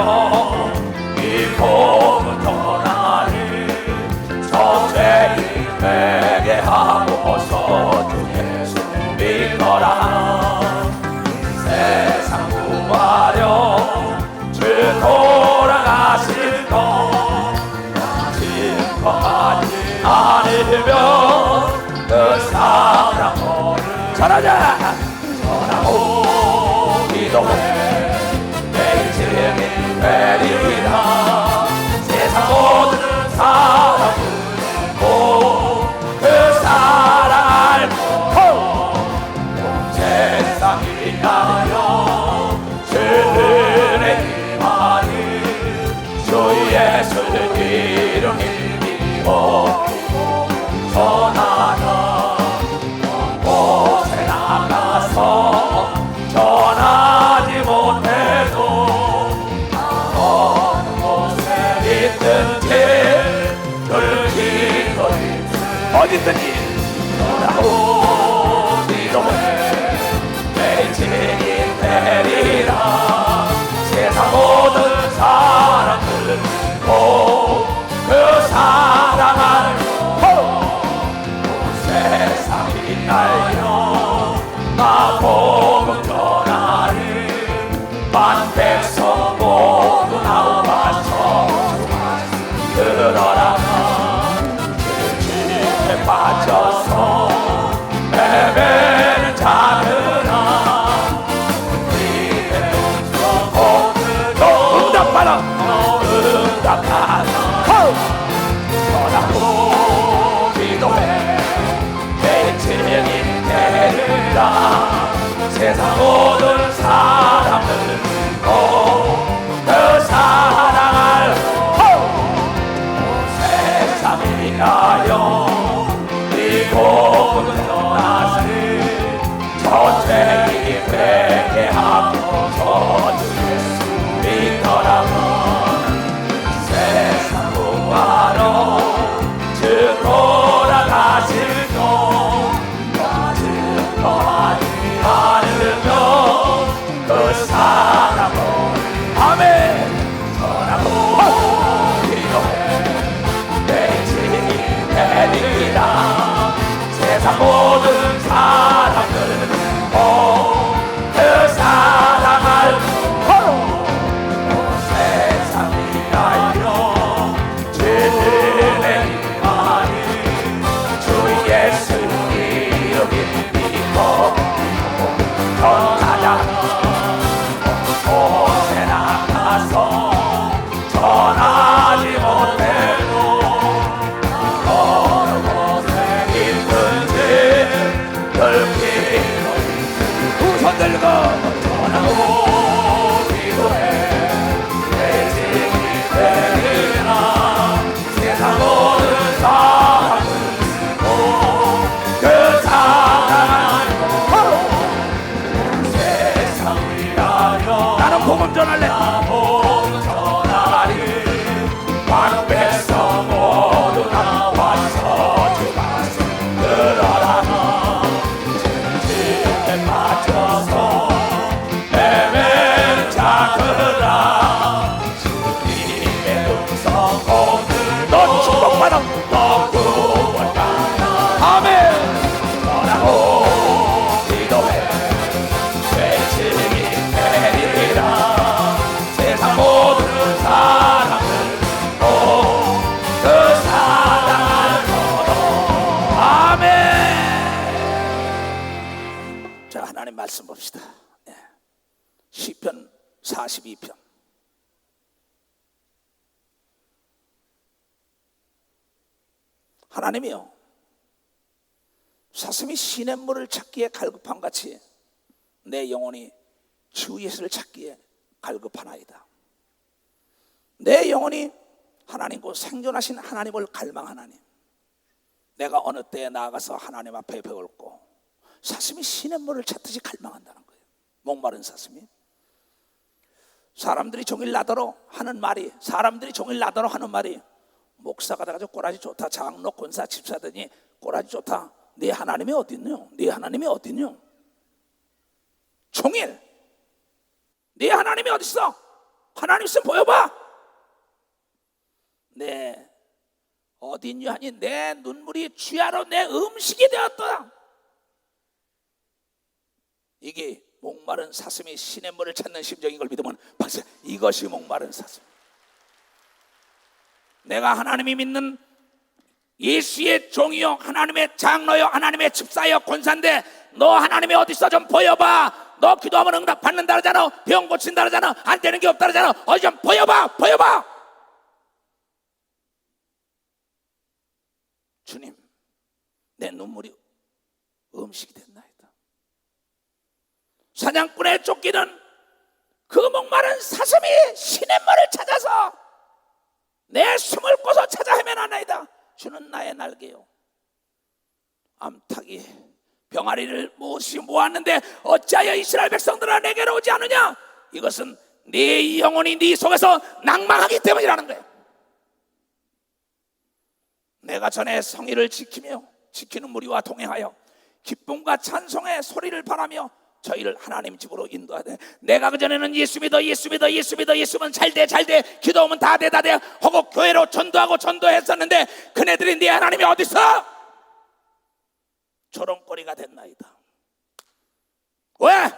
위하여 이 복음 전하리. 전쟁이 되게 하고서 주 예수 믿어라. 세상 구하려 주 돌아가실 것 증거하지 않으면 그 사랑을 전하자. 전하고 기도해 내 증인 되리라. 세상 모든 사람을 그 사랑 알고 세상 위하여 주 은혜 임하니. 주 예수 이름 힘입어 전하라. 곳에 나가서 전하지 못해도 어느 곳에 있든지 늘 기도해. 어디든지 전하고 기도해 내 증인 되리라. 세상 모든 사람들 그 사랑 알고 세상이 위하여 나 복음 전하리. 만 백성 모두 나와서 들어라. 죄에 빠져서 헤매는 자들아 우리의 눈썹 응답하라. 응답하라. 전하고 기도해 내 증인 되리라. 세상 모든 사람들 그 사랑 알고 세상 위하여 이 복음 전하리. 전쟁이 되게 하고 주 예수 믿어라. 세상 구하러 주 돌아가실 것 증거하지 않으면 그 사랑을 아멘. 전하고 기도해 내 증인 되리라. 세상 모든 사람들 그 사랑 알고 세상 위하여 주 은혜 임하니. 주 예수 이름 믿고 전하자. 곳에 나가서 전하지 못해도 어느 곳에 있든지 늘 기도해. 두 손 들고 전하고 기도해 내 증인 되리라. 세상 모든 사람을 그 사랑 알고 세상 위하여 나는 복음 전할래. 복음 전하리. 많은 백성 모두 나와서 주 말씀 들어라. 죄에 빠져서 헤매는 자들아 주님의 음성 오늘 너 축복받아. 너 구원받아. 아멘. 전하고 기도해 내 증인 되리라. 세상 모든 사람을 그 사랑 알고도 아멘. 자, 하나님 말씀 봅시다. 시편 42편. 하나님이요 사슴이 시냇물을 찾기에 갈급함 같이 내 영혼이 주 예수를 찾기에 갈급하나이다. 내 영혼이 하나님 곧 생존하신 하나님을 갈망하나니 내가 어느 때에 나아가서 하나님 앞에 배울고. 사슴이 시냇물을 찾듯이 갈망한다는 거예요. 목마른 사슴이. 사람들이 종일 나더러 하는 말이 목사가 돼가지고 꼬라지 좋다, 장로, 권사, 집사더니 꼬라지 좋다. 네 하나님이 어딨냐? 네 하나님이 어딨냐? 종일 네 하나님이 어딨어? 하나님 있으면 보여봐. 내 어딘 유한이 내 눈물이 주야로 내 음식이 되었다. 이게 목마른 사슴이 시냇물을 찾는 심정인 걸 믿으면 박사, 이것이 목마른 사슴. 내가 하나님이 믿는 예수의 종이요, 하나님의 장로요, 하나님의 집사요, 권사인데 너 하나님이 어디 있어 좀 보여봐. 너 기도하면 응답 받는다 그러잖아. 병 고친다 그러잖아. 안 되는 게 없다 그러잖아. 어디 좀 보여봐. 주님, 내 눈물이 음식이 됐나이다. 사냥꾼의 쫓기는 그 목마른 사슴이 시냇물을 찾아서 내 숨을 꼬서 찾아 헤매나나이다. 주는 나의 날개요. 암탉이 병아리를 모았는데 어찌하여 이스라엘 백성들아 내게로 오지 않느냐? 이것은 네 영혼이 네 속에서 낭망하기 때문이라는 거예요. 내가 전에 성의를 지키며 지키는 무리와 동행하여 기쁨과 찬송의 소리를 바라며 저희를 하나님 집으로 인도하되, 내가 그전에는 예수 믿어 예수면 잘돼 기도하면 다 돼 하고 교회로 전도했었는데 그네들이 네 하나님이 어디 있어? 조롱거리가 됐나이다. 왜?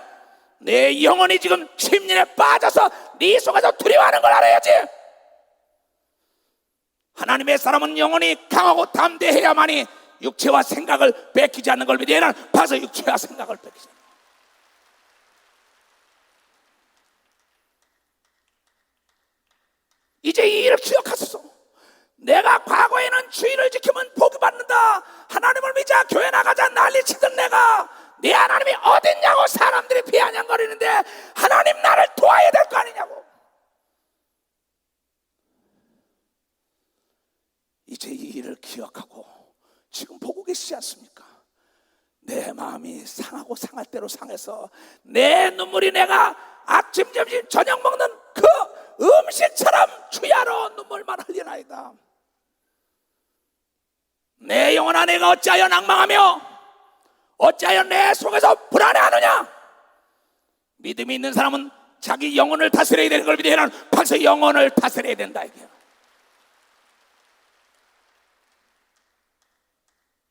내 영혼이 지금 침륜에 빠져서 네 속에서 두려워하는 걸 알아야지. 하나님의 사람은 영혼이 강하고 담대해야만이 육체와 생각을 뺏기지 않는 걸 믿어야 하는. 봐서 육체와 생각을 뺏기지 않는. 이제 이 일을 기억하소서. 내가 과거에는 주의를 지키면 복이 받는다, 하나님을 믿자, 교회 나가자 난리치던 내가 네 하나님이 어딨냐고 사람들이 비아냥거리는데 하나님 나를 도와야 될 거 아니냐고. 이제 이 일을 기억하고 지금 보고 계시지 않습니까? 내 마음이 상하고 상할 대로 상해서 내 눈물이 내가 아침 점심 저녁 먹는 그 음식처럼 주야로 눈물만 흘리나이다. 내 영혼아, 내가 어찌하여 낭망하며 어찌하여 내 속에서 불안해하느냐? 믿음이 있는 사람은 자기 영혼을 다스려야 되는 걸 믿어야 하는. 벌써 영혼을 다스려야 된다 이게.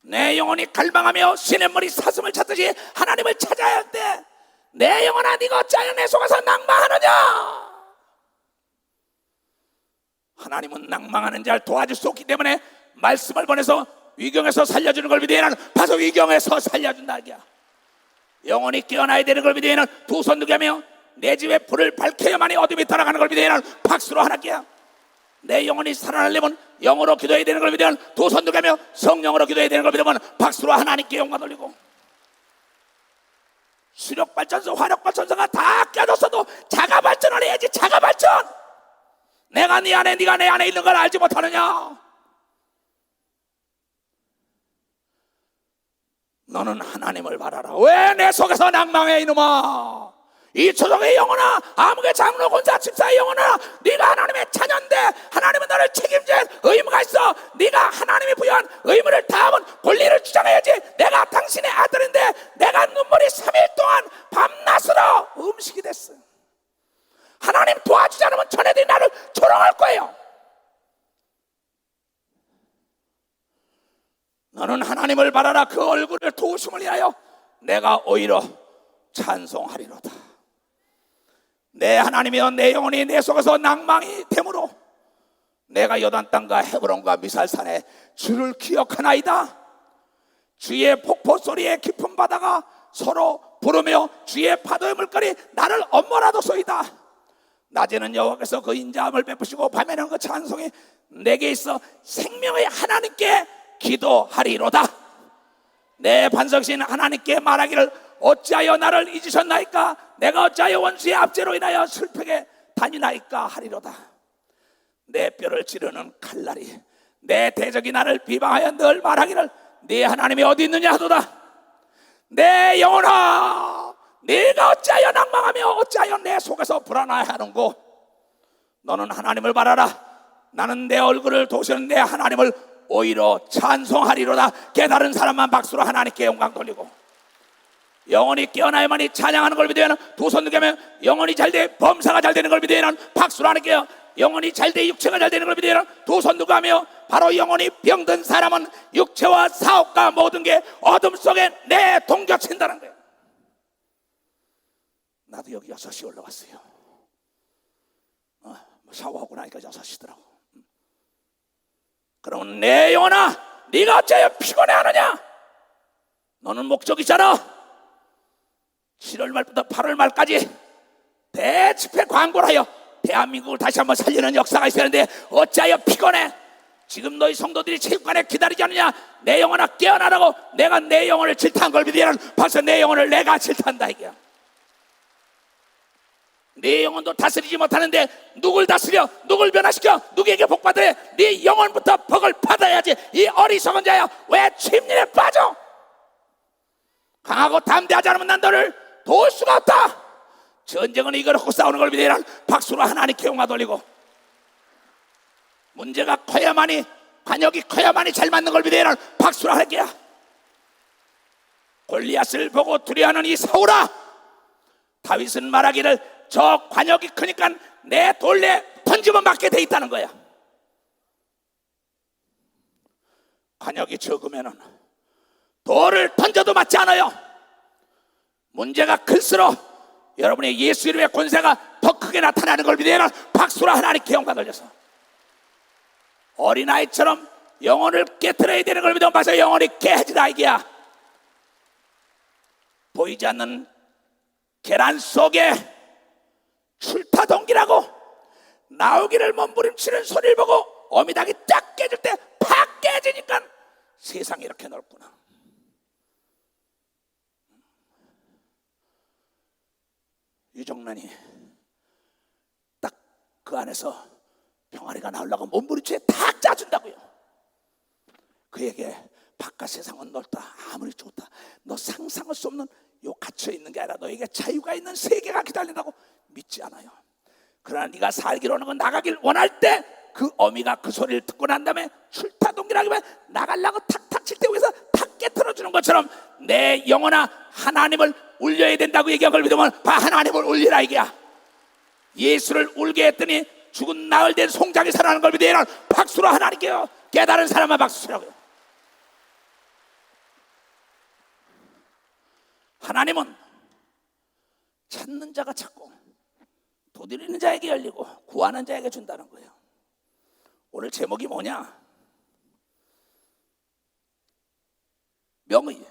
내 영혼이 갈망하며 시냇물이 사슴을 찾듯이 하나님을 찾아야 할 때, 내 영혼아 네가 어찌하여 내 속에서 낭망하느냐? 하나님은 낭망하는 자를 도와줄 수 없기 때문에 말씀을 보내서 위경에서 살려주는 걸 믿어야 하는. 봐서 위경에서 살려준다 이게. 영혼이 깨어나야 되는 걸 믿어야 하는. 두 손 들게 하며 내 집에 불을 밝혀야만이 어둠이 따라가는 걸 믿어야 하는. 박수로 하나님께. 내 영혼이 살아나려면 영으로 기도해야 되는 걸 믿으면 두 손 들게 하며 성령으로 기도해야 되는 걸 믿으면 박수로 하나님께 영광 돌리고. 수력발전소, 화력발전소가 다 깨졌어도 자가발전을 해야지. 자가발전. 내가 네 안에, 네가 내 안에 있는 걸 알지 못하느냐? 너는 하나님을 바라라. 왜 내 속에서 낭망해 이놈아? 이 초석의 영혼아, 아무개 장로 권사 집사의 영혼아, 네가 하나님의 자녀인데 하나님은 너를 책임질 의무가 있어. 네가 하나님이 부여한 의무를 다하면 권리를 주장해야지. 내가 당신의 아들인데 내가 눈물이 3일 동안 밤낮으로 음식이 됐어. 하나님 도와주지 않으면 전애들이 나를 조롱할 거예요. 너는 하나님을 바라라. 그 얼굴을 도우심을 위하여 내가 오히려 찬송하리로다. 내 하나님이여, 내 영혼이 내 속에서 낭망이 되므로 내가 요단 땅과 헤브론과 미살산에 주를 기억하나이다. 주의 폭포 소리에 깊은 바다가 서로 부르며 주의 파도의 물결이 나를 엄몰아도소이다. 낮에는 여호와께서 그 인자함을 베푸시고 밤에는 그 찬송이 내게 있어 생명의 하나님께 기도하리로다. 내 반석신 하나님께 말하기를 어찌하여 나를 잊으셨나이까? 내가 어찌하여 원수의 압제로 인하여 슬프게 다니나이까 하리로다. 내 뼈를 찌르는 칼날이 내 대적이 나를 비방하여 늘 말하기를 네 하나님이 어디 있느냐 하도다. 내 영혼아, 네가 어찌하여 낭망하며 어찌하여 내 속에서 불안해하는고? 너는 하나님을 바라라. 나는 내 얼굴을 도우시는 내 하나님을 오히려 찬송하리로다. 깨달은 사람만 박수로 하나님께 영광 돌리고. 영혼이 깨어나야만이 찬양하는 걸 믿어야 하는 두 손 들게 하면 영혼이 잘돼 범사가 잘 되는 걸 믿어야 하는 박수로 하는게요. 영혼이 잘돼 육체가 잘 되는 걸 믿어야 하는 두 손 들고 하며 바로 영혼이 병든 사람은 육체와 사업과 모든 게 어둠 속에 내동겨친다는 거예요. 나도 여기 6시 올라왔어요. 샤워하고 나니까 6시더라고. 그러면 내 영혼아, 네가 어째 피곤해하느냐? 너는 목적이잖아. 7월 말부터 8월 말까지 대집회 광고를 하여 대한민국을 다시 한번 살리는 역사가 있어야 하는데 어찌하여 피곤해? 지금 너희 성도들이 체육관에 기다리지 않느냐? 내 영혼아 깨어나라고. 내가 내 영혼을 질타한 걸 믿으면 벌써 내 영혼을 내가 질타한다 이게야. 네 영혼도 다스리지 못하는데 누굴 다스려? 누굴 변화시켜? 누구에게 복받으래? 네 영혼부터 복을 받아야지. 이 어리석은 자야, 왜 침륜에 빠져? 강하고 담대하지 않으면 난 너를 도울 수가 없다. 전쟁은 이겨놓고 싸우는 걸 믿으라. 박수로 하나님께 영광 돌리고, 문제가 커야만이, 관역이 커야만이 잘 맞는 걸 믿으라. 박수로 할게야. 골리앗을 보고 두려워하는 이 사울아, 다윗은 말하기를 저 관역이 크니까 내 돌에 던지면 맞게 돼 있다는 거야. 관역이 적으면은 돌을 던져도 맞지 않아요. 문제가 클수록 여러분의 예수 이름의 권세가 더 크게 나타나는 걸 믿어야 하는 박수로 하나님께 영광 돌려서 어린아이처럼 영혼을 깨트려야 되는 걸 믿으면 벌써 영혼이 깨지다 이게야. 보이지 않는 계란 속에 출타동기라고 나오기를 몸부림치는 소리를 보고 어미닭이 딱 깨질 때 팍 깨지니까 세상이 이렇게 넓구나. 유정란이 딱 그 안에서 병아리가 나오려고 몸부림치에 탁 짜준다고요. 그에게 바깥 세상은 넓다, 아무리 좋다, 너 상상할 수 없는 요 갇혀있는 게 아니라 너에게 자유가 있는 세계가 기다린다고 믿지 않아요. 그러나 네가 살기로 하는 건 나가길 원할 때 그 어미가 그 소리를 듣고 난 다음에 출타동기라기만 나가려고 탁탁 칠 때 위에서 탁 깨트려주는 것처럼 내 영혼아 하나님을 울려야 된다고 얘기한 걸 믿으면 봐, 하나님을 울리라 이게야. 예수를 울게 했더니 죽은 나흘 된 송장이 살아나는 걸 믿어야 하는 박수로 하나님께요. 깨달은 사람만 박수 치라고요. 하나님은 찾는 자가 찾고 도드리는 자에게 열리고 구하는 자에게 준다는 거예요. 오늘 제목이 뭐냐? 명의.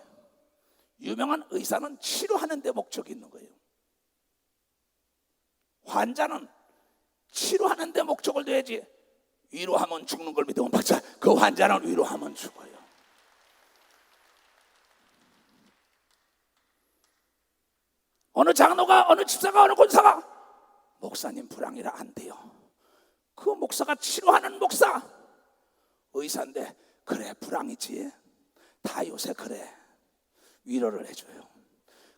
유명한 의사는 치료하는 데 목적이 있는 거예요. 환자는 치료하는 데 목적을 둬야지. 위로하면 죽는 걸 믿으면 박자, 그 환자는 위로하면 죽어요. 어느 장로가, 어느 집사가, 어느 권사가 목사님 불황이라 안 돼요. 그 목사가 치료하는 목사, 의사인데 그래 불황이지, 다 요새 그래, 위로를 해줘요.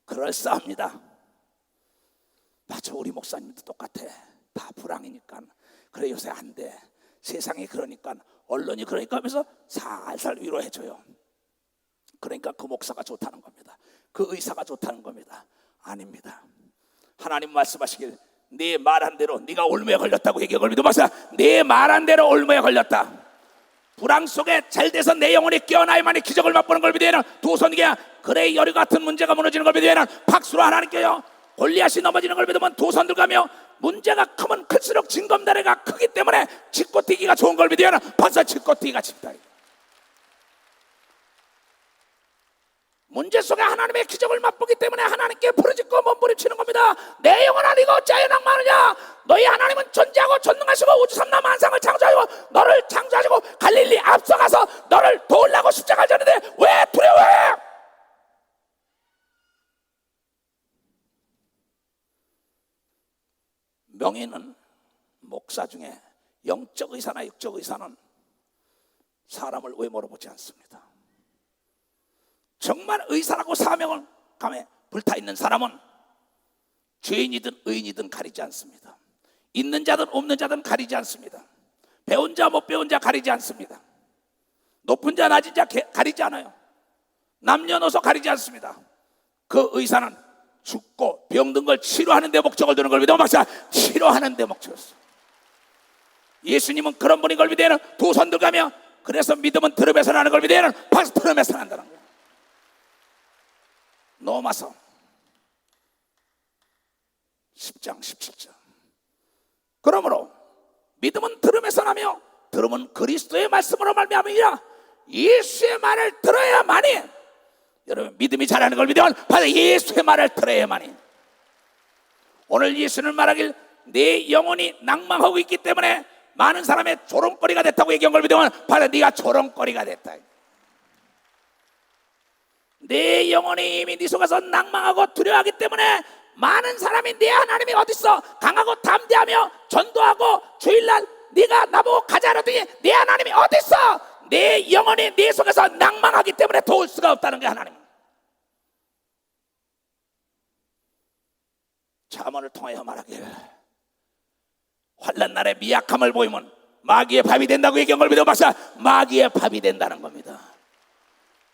그럴싸합니다. 맞아, 우리 목사님도 똑같아. 다 불황이니까 그래 요새 안 돼, 세상이 그러니까, 언론이 그러니까 하면서 살살 위로해줘요. 그러니까 그 목사가 좋다는 겁니다. 그 의사가 좋다는 겁니다. 아닙니다. 하나님 말씀하시길 네 말한 대로, 네가 올무에 걸렸다고 얘기한 걸 믿어봐서 네 말한 대로 올무에 걸렸다. 불황 속에 잘 돼서 내 영혼이 깨어나야만이 기적을 맛보는 걸 믿어야 하는 두 손이야. 그래 여리 같은 문제가 무너지는 걸 믿어야 하는 박수로 하나님께요. 골리앗이 넘어지는 걸 믿으면 두 손 들가며 문제가 크면 클수록 징검다리가 크기 때문에 짚고 뛰기가 좋은 걸 믿어야 하는 벌써 짚고 뛰기가 쉽다. 문제 속에 하나님의 기적을 맛보기 때문에 하나님께 부르짖고 몸부림치는 겁니다. 내 영혼아 네가 어찌하여 낭만하냐? 너희 하나님은 존재하고 전능하시고 우주 삼라 만상을 창조하시고 너를 창조하시고 갈릴리 앞서가서 너를 도우려고 십자가를 졌는데 왜 두려워해? 명의는 목사 중에 영적 의사나 육적 의사는 사람을 외모로 보지 않습니다. 정말 의사라고 사명을 감에 불타있는 사람은 죄인이든 의인이든 가리지 않습니다. 있는 자든 없는 자든 가리지 않습니다. 배운 자 못 배운 자 가리지 않습니다. 높은 자 낮은 자 가리지 않아요. 남녀노소 가리지 않습니다. 그 의사는 죽고 병든 걸 치료하는 데 목적을 두는 걸 믿으면 박사, 치료하는 데 목적이었어. 예수님은 그런 분인 걸 믿으면 두 손 들가며, 그래서 믿음은 들음에서 나는 걸 믿으면 박사, 들음에서 난다는 거야. 로마서 10장 17절. 그러므로 믿음은 들음에서 나며 들음은 그리스도의 말씀으로 말미암으니라. 예수의 말을 들어야만이, 여러분 믿음이 자라는 걸 믿으면 바로 예수의 말을 들어야만이. 오늘 예수는 말하길 내 영혼이 낭망하고 있기 때문에 많은 사람의 조롱거리가 됐다고 얘기한 걸 믿으면 바로 네가 조롱거리가 됐다. 내 영혼이 이미 네 속에서 낭망하고 두려워하기 때문에 많은 사람이 내 하나님이 어딨어 강하고 담대하며 전도하고 주일날 네가 나보고 가자 그러더니 내 하나님이 어딨어, 내 영혼이 네 속에서 낭망하기 때문에 도울 수가 없다는 게 하나님. 잠언을 통하여 말하길 환난 날에 미약함을 보이면 마귀의 밥이 된다고 얘기한 걸 믿어 박사, 마귀의 밥이 된다는 겁니다.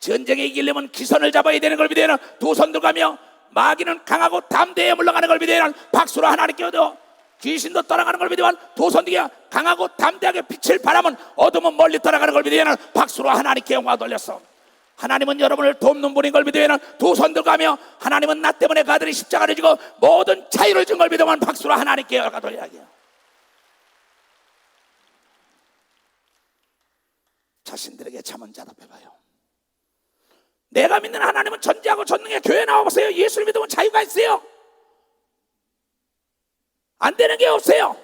전쟁에 이기려면 기선을 잡아야 되는 걸 믿어야 두 손 들가며, 마귀는 강하고 담대해 물러가는 걸 믿어야 박수로 하나님께 얻어, 귀신도 떠나가는 걸 믿으면 두 손 들겨 강하고 담대하게 빛을 발하면 어둠은 멀리 떠나가는 걸 믿어야 박수로 하나님께 영광 돌렸어. 하나님은 여러분을 돕는 분인 걸 믿으면 두 손 들가며, 하나님은 나 때문에 그 아들이 십자가를 지고 모든 자유를 준 걸 믿으면 박수로 하나님께 영광 돌려야겠어. 자신들에게 잠언 대답해봐요. 내가 믿는 하나님은 전지하고 전능의 교회 나와보세요. 예수를 믿으면 자유가 있어요. 안 되는 게 없어요.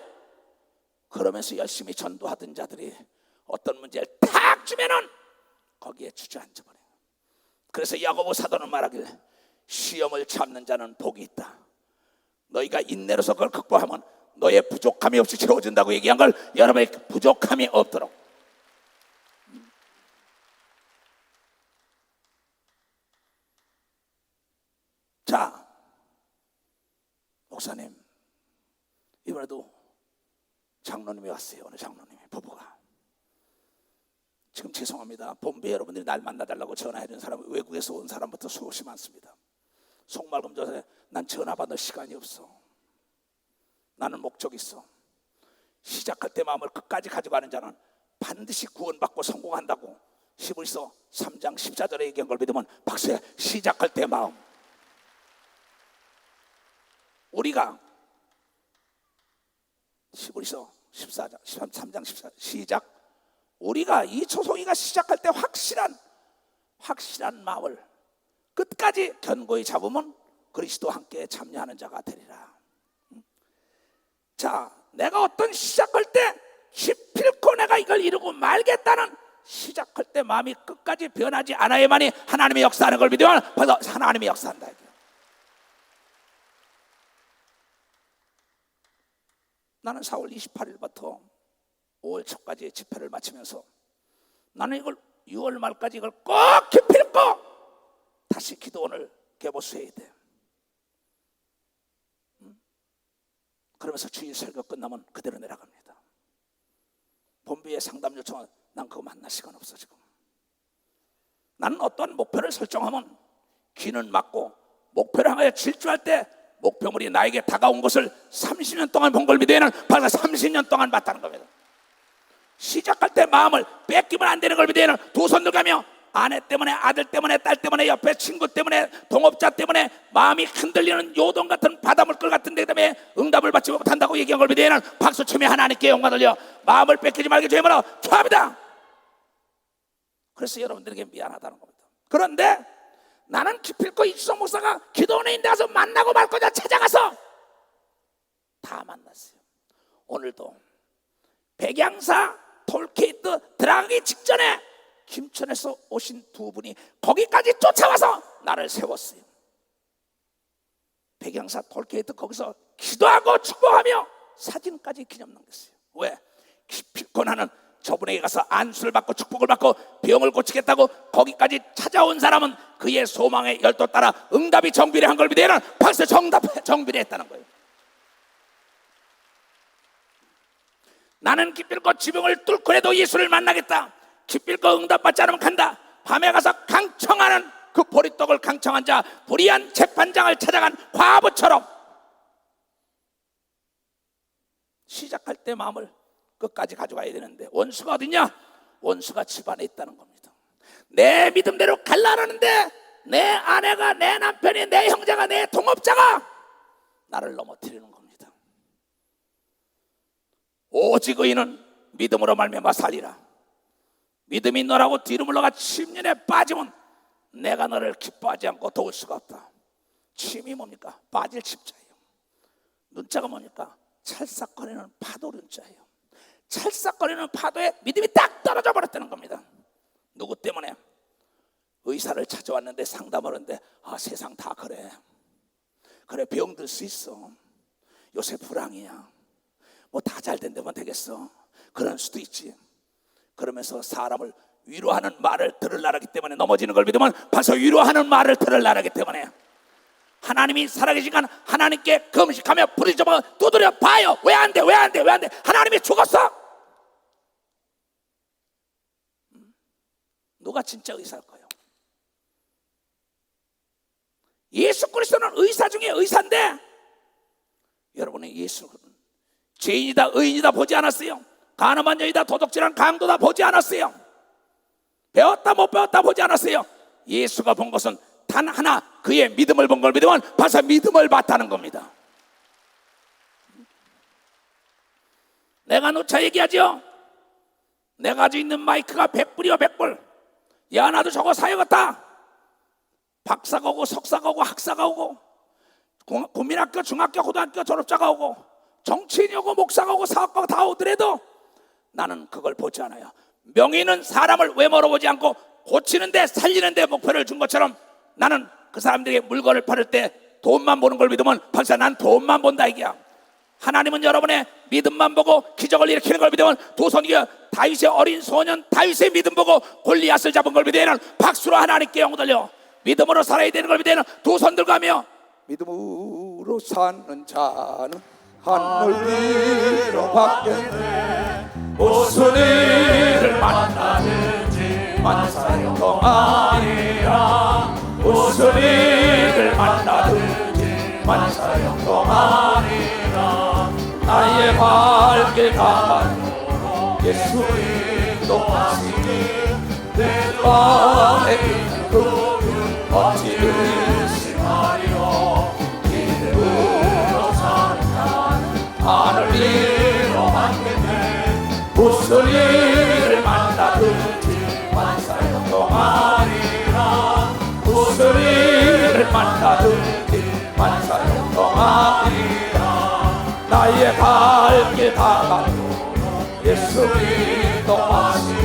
그러면서 열심히 전도하던 자들이 어떤 문제를 탁 주면은 거기에 주저앉아버려요. 그래서 야고보 사도는 말하길 시험을 참는 자는 복이 있다. 너희가 인내로서 그걸 극복하면 너의 부족함이 없이 채워준다고 얘기한 걸 여러분의 부족함이 없도록. 자, 목사님, 이번에도 장로님이 왔어요. 오늘 장로님이 부부가. 지금 죄송합니다. 본부에 여러분들이 날 만나달라고 전화해준 사람, 외국에서 온 사람부터 수없이 많습니다. 속말금 전에 난 전화 받을 시간이 없어. 나는 목적이 있어. 시작할 때 마음을 끝까지 가져가는 자는 반드시 구원받고 성공한다고 히브리서 3장 14절에 얘기한 걸 믿으면 박수야. 시작할 때 마음. 우리가 히브리서 14장 3장 14 시작. 우리가 이 초송이가 시작할 때 확실한 마음을 끝까지 견고히 잡으면 그리스도와 함께 참여하는 자가 되리라. 자, 내가 어떤 시작할 때 기필코 내가 이걸 이루고 말겠다는 시작할 때 마음이 끝까지 변하지 않아야만이 하나님의 역사하는 걸 믿으면 벌써 하나님의 역사한다. 나는 4월 28일부터 5월 초까지 집회를 마치면서 나는 이걸 6월 말까지 이걸 꼭 기필코 다시 기도원을 개보수해야 돼. 그러면서 주일 설교 끝나면 그대로 내려갑니다. 본부의 상담 요청은 난 그거 만날 시간 없어. 지금 나는 어떠한 목표를 설정하면 귀는 막고 목표를 향하여 질주할 때 목표물이 나에게 다가온 것을 30년 동안 본 걸 믿으면 벌써 30년 동안 봤다는 겁니다. 시작할 때 마음을 뺏기면 안 되는 걸 믿으면 두 손 들가며, 아내 때문에, 아들 때문에, 딸 때문에, 옆에 친구 때문에, 동업자 때문에 마음이 흔들리는 요동 같은 바닷물결 같은 데 때문에 응답을 받지 못한다고 얘기한 걸 믿으면 박수치며 하나님께 영광 돌려 마음을 뺏기지 말게 주님으로 축하합니다. 그래서 여러분들에게 미안하다는 겁니다. 그런데 나는 기필코 이주성 목사가 기도원에 있는 데 가서 만나고 말 거냐 찾아가서 다 만났어요. 오늘도 백양사 톨게이트 들어가기 직전에 김천에서 오신 두 분이 거기까지 쫓아와서 나를 세웠어요. 백양사 톨게이트 거기서 기도하고 축복하며 사진까지 기념 남겼어요. 왜? 기필코 나는 저분에게 가서 안수를 받고 축복을 받고 병을 고치겠다고 거기까지 찾아온 사람은 그의 소망의 열도 따라 응답이 정비례한 걸 믿으면 벌써 정비례했다는 거예요. 나는 기필코 지병을 뚫고라도 예수를 만나겠다. 기필코 응답받지 않으면 간다. 밤에 가서 강청하는 그 보리떡을 강청한 자 불의한 재판장을 찾아간 과부처럼 시작할 때 마음을 끝까지 가져가야 되는데, 원수가 어디냐? 원수가 집안에 있다는 겁니다. 내 믿음대로 갈라라는데 내 아내가, 내 남편이, 내 형제가, 내 동업자가 나를 넘어뜨리는 겁니다. 오직 의인은 믿음으로 말미암아 살리라. 믿음이 너라고 뒤로 물러가 침륜에 빠지면 내가 너를 기뻐하지 않고 도울 수가 없다. 침이 뭡니까? 빠질 침자예요. 눈자가 뭡니까? 찰싹거리는 파도 눈자예요. 찰싹거리는 파도에 믿음이 딱 떨어져 버렸다는 겁니다. 누구 때문에? 의사를 찾아왔는데 상담을 하는데, 세상 다 그래. 그래, 병들 수 있어. 요새 불황이야. 뭐 다 잘 된다면 되겠어. 그럴 수도 있지. 그러면서 사람을 위로하는 말을 들으려고 때문에 넘어지는 걸 믿으면 벌써 위로하는 말을 들으려고 때문에, 하나님이 살아계시간 하나님께 금식하며 부르짖어 두드려 봐요. 왜 안 돼? 왜 안 돼? 왜 안 돼? 하나님이 죽었어? 누가 진짜 의사일까요? 예수 그리스도는 의사 중에 의사인데, 여러분은 예수는 죄인이다 의인이다 보지 않았어요. 가늠한 여이다 도둑질한 강도다 보지 않았어요. 배웠다 못 배웠다 보지 않았어요. 예수가 본 것은 단 하나, 그의 믿음을 본 걸 믿으면 벌써 믿음을 봤다는 겁니다. 내가 누차 얘기하죠. 내가 가지고 있는 마이크가 100불이요 100불. 야, 나도 저거 사야겠다. 박사가 오고 석사가 오고 학사가 오고 국민학교 중학교 고등학교 졸업자가 오고 정치인이 오고 목사가 오고 사업가가 다 오더라도 나는 그걸 보지 않아요. 명의는 사람을 외모로 보지 않고 고치는데 살리는데 목표를 준 것처럼, 나는 그 사람들에게 물건을 팔을 때 돈만 보는 걸 믿으면 벌써 난 돈만 본다 이게야. 하나님은 여러분의 믿음만 보고 기적을 일으키는 걸 믿으면, 도선이가 다윗의 어린 소년 다윗의 믿음 보고 골리앗을 잡은 걸 믿으면 박수로 하나님께 영광 돌려 믿음으로 살아야 되는 걸 믿으면 두 손 들고 하며, 믿음으로 사는 자는 하늘 위로 받겠네. 무슨 일을 만나든지 만사형통 아니라. 무슨 일을 만나든지 만사형통 아니라. 나의 발길 가만으로 예수 인도하시니 내 밤에 빛나는 그 멋진 의심하리요. 믿음으로 사는 자는 하늘 위로 받겠네. 무슨 일을 만나든지 만사형통 아니라. 무슨 일을 만나든지 만사형통 아니라. 나의 발길 다가도록 예수 인도하시니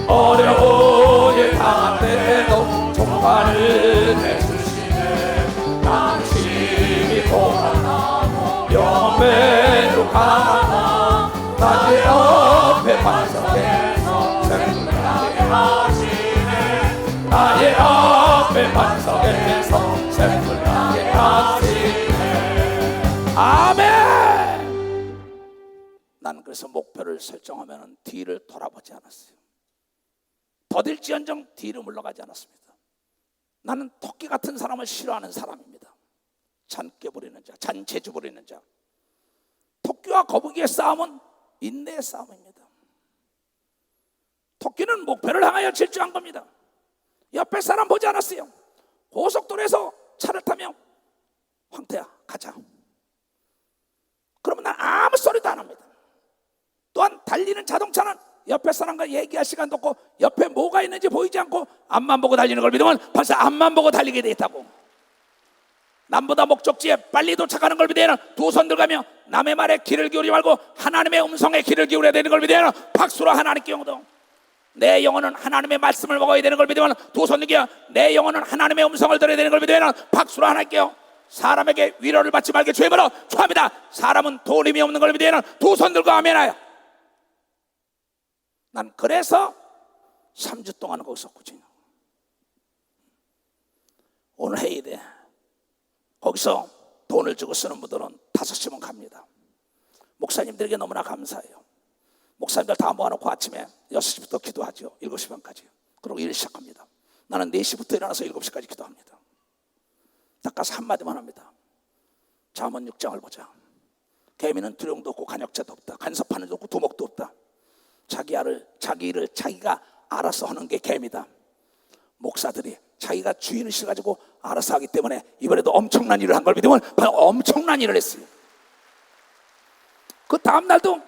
어려움에 당한 때도 종말을 내주시네. 당신이 고난하고 영매로 강하나 나의 앞에 반석에서 샘물나게 하시네. 나의 앞에 반석에서 샘물나게 하시네. 아멘. 나는 그래서 목표를 설정하면 뒤를 돌아보지 않았어요. 더딜지언정 뒤로 물러가지 않았습니다. 나는 토끼 같은 사람을 싫어하는 사람입니다. 잔깨 부리는 자, 잔재주 부리는 자. 토끼와 거북이의 싸움은 인내의 싸움입니다. 토끼는 목표를 향하여 질주한 겁니다. 옆에 사람 보지 않았어요. 고속도로에서 차를 타며 황태야 가자. 그러면 난 아무 소리도 안 합니다. 또한 달리는 자동차는 옆에 사람과 얘기할 시간도 없고 옆에 뭐가 있는지 보이지 않고 앞만 보고 달리는 걸 믿으면 벌써 앞만 보고 달리게 돼 있다고. 남보다 목적지에 빨리 도착하는 걸 믿으면 두 손 들가며 남의 말에 귀를 기울이지 말고 하나님의 음성에 귀를 기울여야 되는 걸 믿으면 박수로 하나님께 영광. 내 영혼은 하나님의 말씀을 먹어야 되는 걸 믿으면 두 손 들겨. 내 영혼은 하나님의 음성을 들어야 되는 걸 믿으면 박수로 하나님께. 사람에게 위로를 받지 말게 주의하므로 초합니다. 사람은 도림이 없는 걸 믿으면 두 손 들고 아멘하여. 난 그래서 3주 동안 거기서 꾸준히 오늘 회의돼. 거기서 돈을 주고 쓰는 분들은 5시면 갑니다. 목사님들에게 너무나 감사해요. 목사님들 다 모아놓고 아침에 6시부터 기도하죠. 7시 반까지. 그리고 일 시작합니다. 나는 4시부터 일어나서 7시까지 기도합니다. 딱 가서 한마디만 합니다. 잠언 6장을 보자. 개미는 두령도 없고 간역자도 없다. 간섭하는 도 없고 두목도 없다. 자기 일을 자기가 알아서 하는 게 개미다. 목사들이 자기가 주인의식을 가지고 알아서 하기 때문에 이번에도 엄청난 일을 한 걸 믿으면 바로 엄청난 일을 했어요. 그 다음 날도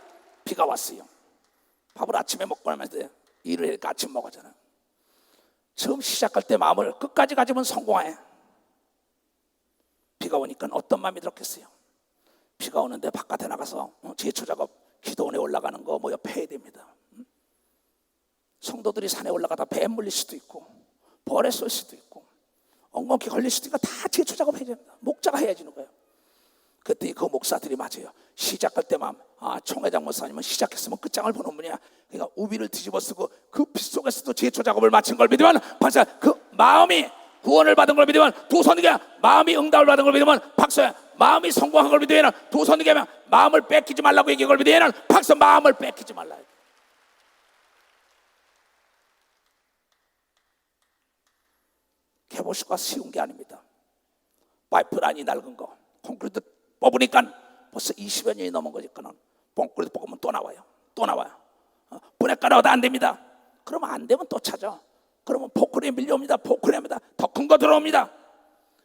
비가 왔어요. 밥을 아침에 먹고 나면서 일을 하니까 아침 먹었잖아요. 처음 시작할 때 마음을 끝까지 가지면 성공해. 비가 오니까 어떤 마음이 들었겠어요? 비가 오는데 바깥에 나가서 제초 작업, 기도원에 올라가는 거 뭐 옆에 해야 됩니다. 성도들이 산에 올라가다 배 물릴 수도 있고 벌에 쏠 수도 있고 엉겅퀴 걸릴 수도 있고 다 제초 작업 해야 됩니다. 목자가 해야 지는 거예요. 그때 그 목사들이 맞아요. 시작할 때 마음, 총회장 목사님은 시작했으면 끝장을 보는 분이야. 그러니까 우비를 뒤집어 쓰고 그 빗 속에서도 제초 작업을 마친 걸 믿으면 박사, 그 마음이 구원을 받은 걸 믿으면 두 손에게 마음이 응답을 받은 걸 믿으면 박사야. 마음이 성공한 걸 믿으면 두 손에게 마음을 뺏기지 말라고 얘기한 걸 믿으면 박사 마음을 뺏기지 말라. 개보수가 쉬운 게 아닙니다. 파이프라인이 낡은 거 콘크리트 뽑으니까 벌써 20여 년이 넘은 거니까 콘크리트 뽑으면 또 나와요. 분해가 나와도 안 됩니다. 그러면 안 되면 또 찾아. 그러면 포크레인 밀려옵니다. 포크레인입니다. 더 큰 거 들어옵니다.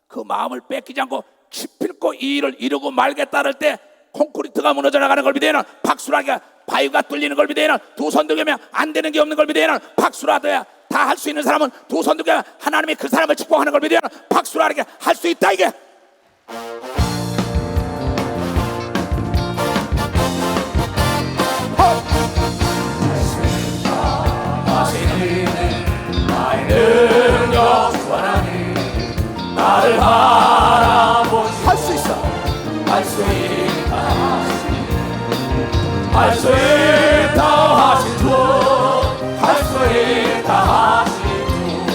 그 마음을 뺏기지 않고 기필코 이 일을 이루고 말겠다 할 때 콘크리트가 무너져 나가는 걸 믿어야는 박수라게 바위가 뚫리는 걸 믿어야는 두 손 들면 안 되는 게 없는 걸 믿어야는 박수라도야. 다 할 수 있는 사람은 두 손 들면 하나님이 그 사람을 축복하는 걸 믿어야는 박수라게 할 수 있다 이게. 능력 주하나니 나를 바라보시고 할 수 있어. 할 수 있다 할 수 있다 하신 주 할 수 있다 하신 주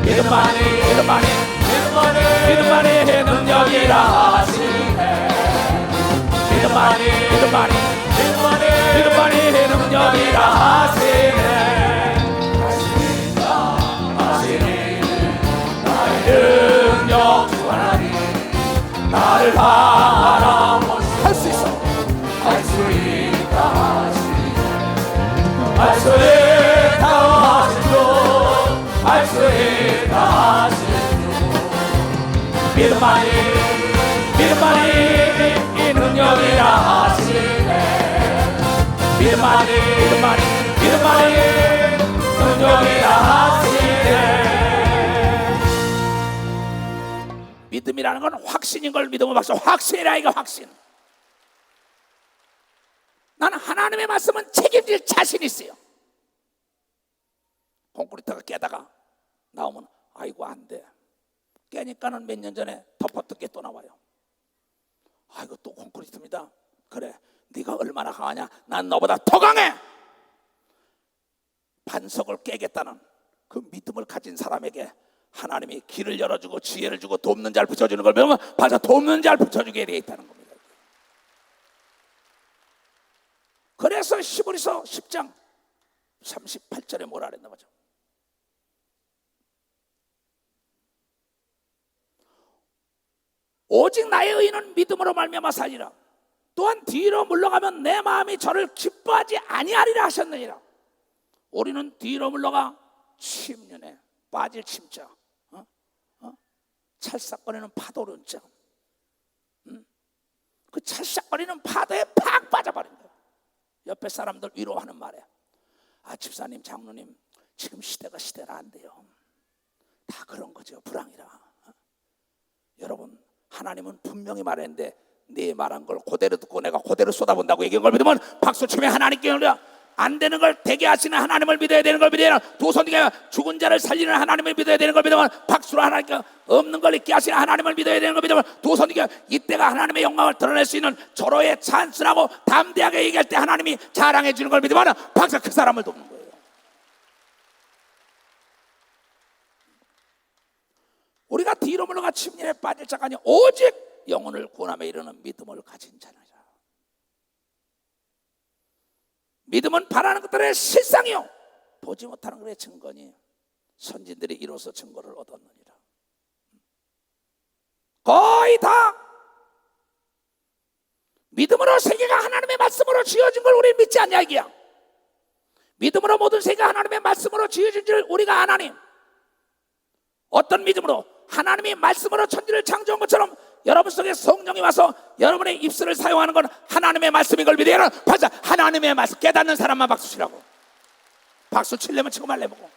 믿음만이 능력이라 하시네 믿음만이 능력이라 하시네 능력 주 하나님 나를 바라보시고 할 수 있어. 할 수 있다 하시네 할 수 있다 하신 주할 수 있다 하신 주 믿음만이 이 능력이라 하시네 믿음만이 능력이라 하시네. 믿음이라는 건 확신인 걸 믿으면 박수. 확신이라 이거 확신. 나는 하나님의 말씀은 책임질 자신이 있어요. 콘크리트가 깨다가 나오면 아이고 안 돼. 깨니까는 몇 년 전에 덮었던 게 또 나와요. 아이고 또 콘크리트입니다. 그래 네가 얼마나 강하냐. 난 너보다 더 강해. 반석을 깨겠다는 그 믿음을 가진 사람에게 하나님이 길을 열어주고 지혜를 주고 돕는 자를 붙여주는 걸 배우면 바로 돕는 자를 붙여주게 되어 있다는 겁니다. 그래서 히브리서 10장 38절에 뭐라 그랬나 보죠. 오직 나의 의인은 믿음으로 말미암아 살리라. 또한 뒤로 물러가면 내 마음이 저를 기뻐하지 아니하리라 하셨느니라. 우리는 뒤로 물러가 침륜에 빠질 침자, 찰싹거리는 파도를 자, 그 찰싹거리는 파도에 팍 빠져버린 거예요. 옆에 사람들 위로하는 말에 집사님 장로님 지금 시대가 시대라 안 돼요. 다 그런 거죠. 불황이라. 여러분 하나님은 분명히 말했는데 네 말한 걸 그대로 듣고 내가 그대로 쏟아본다고 얘기한 걸 믿으면 박수 치며 하나님께 올려. 안 되는 걸 되게 하시는 하나님을 믿어야 되는 걸 믿어야 되는 두 손에 죽은 자를 살리는 하나님을 믿어야 되는 걸 믿으면 박수로 하나님께 없는 걸 있게 하시는 하나님을 믿어야 되는 걸 믿으면 두 손에 이때가 하나님의 영광을 드러낼 수 있는 절호의 찬스라고 담대하게 얘기할 때 하나님이 자랑해 주는 걸 믿으면 박수 그 사람을 돕는 거예요. 우리가 뒤로 물러가 침륜에 빠질 자가 아니라 오직 영혼을 구원함에 이르는 믿음을 가진 자라. 믿음은 바라는 것들의 실상이요 보지 못하는 것의 증거니. 선진들이 이로써 증거를 얻었느니라. 거의 다 믿음으로 세계가 하나님의 말씀으로 지어진 걸 우리 믿지 않냐 이게야. 믿음으로 모든 세계가 하나님의 말씀으로 지어진 줄 우리가 아나니, 어떤 믿음으로? 하나님이 말씀으로 천지를 창조한 것처럼 여러분 속에 성령이 와서 여러분의 입술을 사용하는 건 하나님의 말씀인 걸 믿어야 하는, 맞아, 하나님의 말씀. 깨닫는 사람만 박수 치라고. 박수 치려면 치고 말려보고.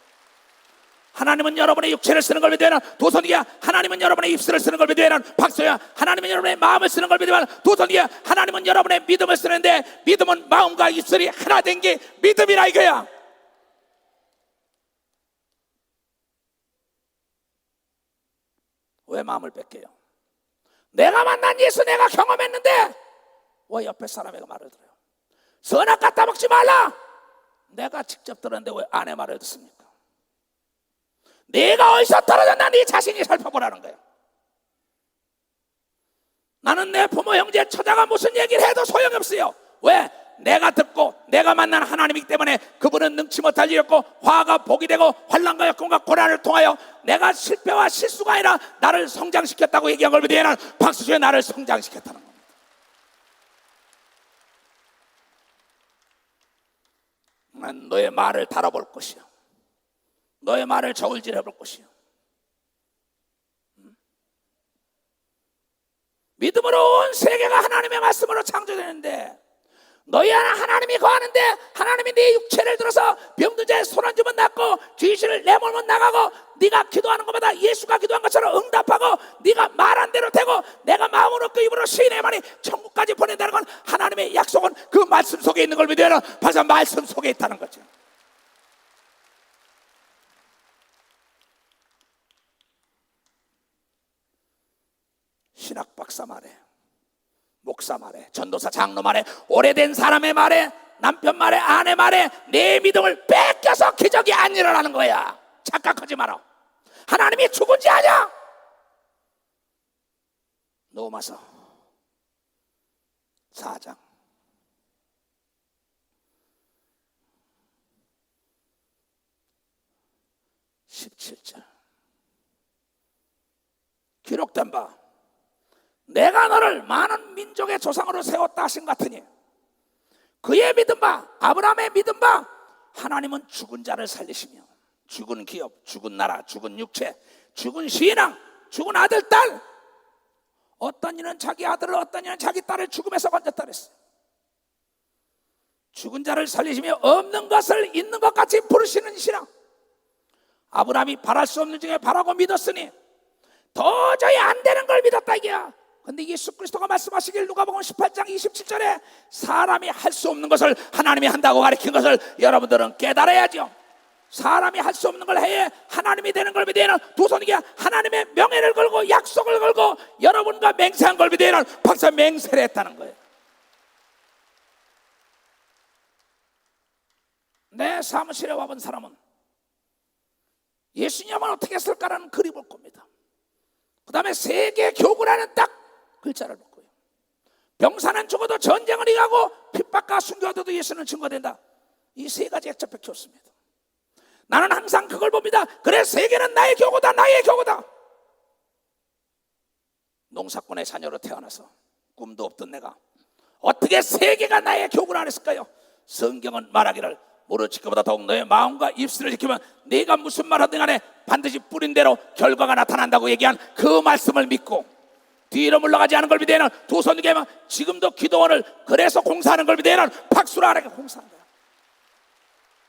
하나님은 여러분의 육체를 쓰는 걸 믿어야 하는 도선이야. 하나님은 여러분의 입술을 쓰는 걸 믿어야 하는 박수야. 하나님은 여러분의 마음을 쓰는 걸 믿어야 하는 도선이야. 하나님은 여러분의 믿음을 쓰는데, 믿음은 마음과 입술이 하나 된 게 믿음이라 이거야. 왜 마음을 뺏겨요? 내가 만난 예수 내가 경험했는데 왜 옆에 사람의 말을 들어요? 선악 갖다 먹지 말라. 내가 직접 들었는데 왜 아내 말을 듣습니까? 내가 어디서 떨어졌나 네 자신이 살펴보라는 거예요. 나는 내 부모 형제 처자가 무슨 얘기를 해도 소용이 없어요. 왜? 내가 듣고 내가 만난 하나님이기 때문에 그분은 능치 못할 일이었고, 화가 복이 되고 환난과 역경과 고난을 통하여 내가 실패와 실수가 아니라 나를 성장시켰다고 얘기한 걸 믿어야 하는 박수주에 나를 성장시켰다는 겁니다. 난 너의 말을 다뤄볼 것이요, 너의 말을 저울질해 볼 것이요. 믿음으로 온 세계가 하나님의 말씀으로 창조되는데, 너희 안에 하나님이 거하는데 하나님이 네 육체를 들어서 병든 자의 손 얹으면 낫고 귀신을 내몰면 나가고, 네가 기도하는 것마다 예수가 기도한 것처럼 응답하고 네가 말한 대로 되고 내가 마음으로 그 입으로 시인해만이 천국까지 보낸다는 건, 하나님의 약속은 그 말씀 속에 있는 걸 믿어야 하는, 바로 말씀 속에 있다는 거죠. 신학 박사 말에, 목사 말에, 전도사 장로 말에, 오래된 사람의 말에, 남편 말에, 아내 말에 내 믿음을 뺏겨서 기적이 안 일어나는 거야. 착각하지 마라. 하나님이 죽은 지 아냐? 로마서 4장 17절 기록된 바, 내가 너를 많은 민족의 조상으로 세웠다 하신 것 같으니, 그의 믿은 바, 아브라함의 믿은 바, 하나님은 죽은 자를 살리시며 죽은 기업, 죽은 나라, 죽은 육체, 죽은 신앙, 죽은 아들, 딸, 어떤 이는 자기 아들을, 어떤 이는 자기 딸을 죽음에서 건졌다 그랬어요. 죽은 자를 살리시며 없는 것을 있는 것 같이 부르시는 신앙. 아브라함이 바랄 수 없는 중에 바라고 믿었으니 도저히 안 되는 걸 믿었다 이게야. 근데 예수 그리스도가 말씀하시길 누가복음 18장 27절에 사람이 할 수 없는 것을 하나님이 한다고 가르친 것을 여러분들은 깨달아야죠. 사람이 할 수 없는 걸 해야 하나님이 되는 걸 믿어야 하는 도선이게, 하나님의 명예를 걸고 약속을 걸고 여러분과 맹세한 걸 믿어야 하는 박사 맹세를 했다는 거예요. 내 사무실에 와본 사람은 예수님은 어떻게 했을까라는 글이 볼 겁니다. 그 다음에 세계 교구라는 딱 글자를 볼 거예요. 병사는 죽어도 전쟁을 이기고 핍박과 순교하도 예수는 증거된다. 이 세 가지 액자표 키웠습니다. 나는 항상 그걸 봅니다. 그래, 세계는 나의 교구다, 나의 교구다. 농사꾼의 자녀로 태어나서 꿈도 없던 내가 어떻게 세계가 나의 교구라 했을까요? 성경은 말하기를 모르 지켜보다 더욱 너의 마음과 입술을 지키면 네가 무슨 말하든 간에 반드시 뿌린 대로 결과가 나타난다고 얘기한 그 말씀을 믿고, 뒤로 물러가지 않은 걸 믿어야는 도선이게만 지금도 기도원을 그래서 공사하는 걸 믿어야는 박수를 안 하게 공사하는 거야.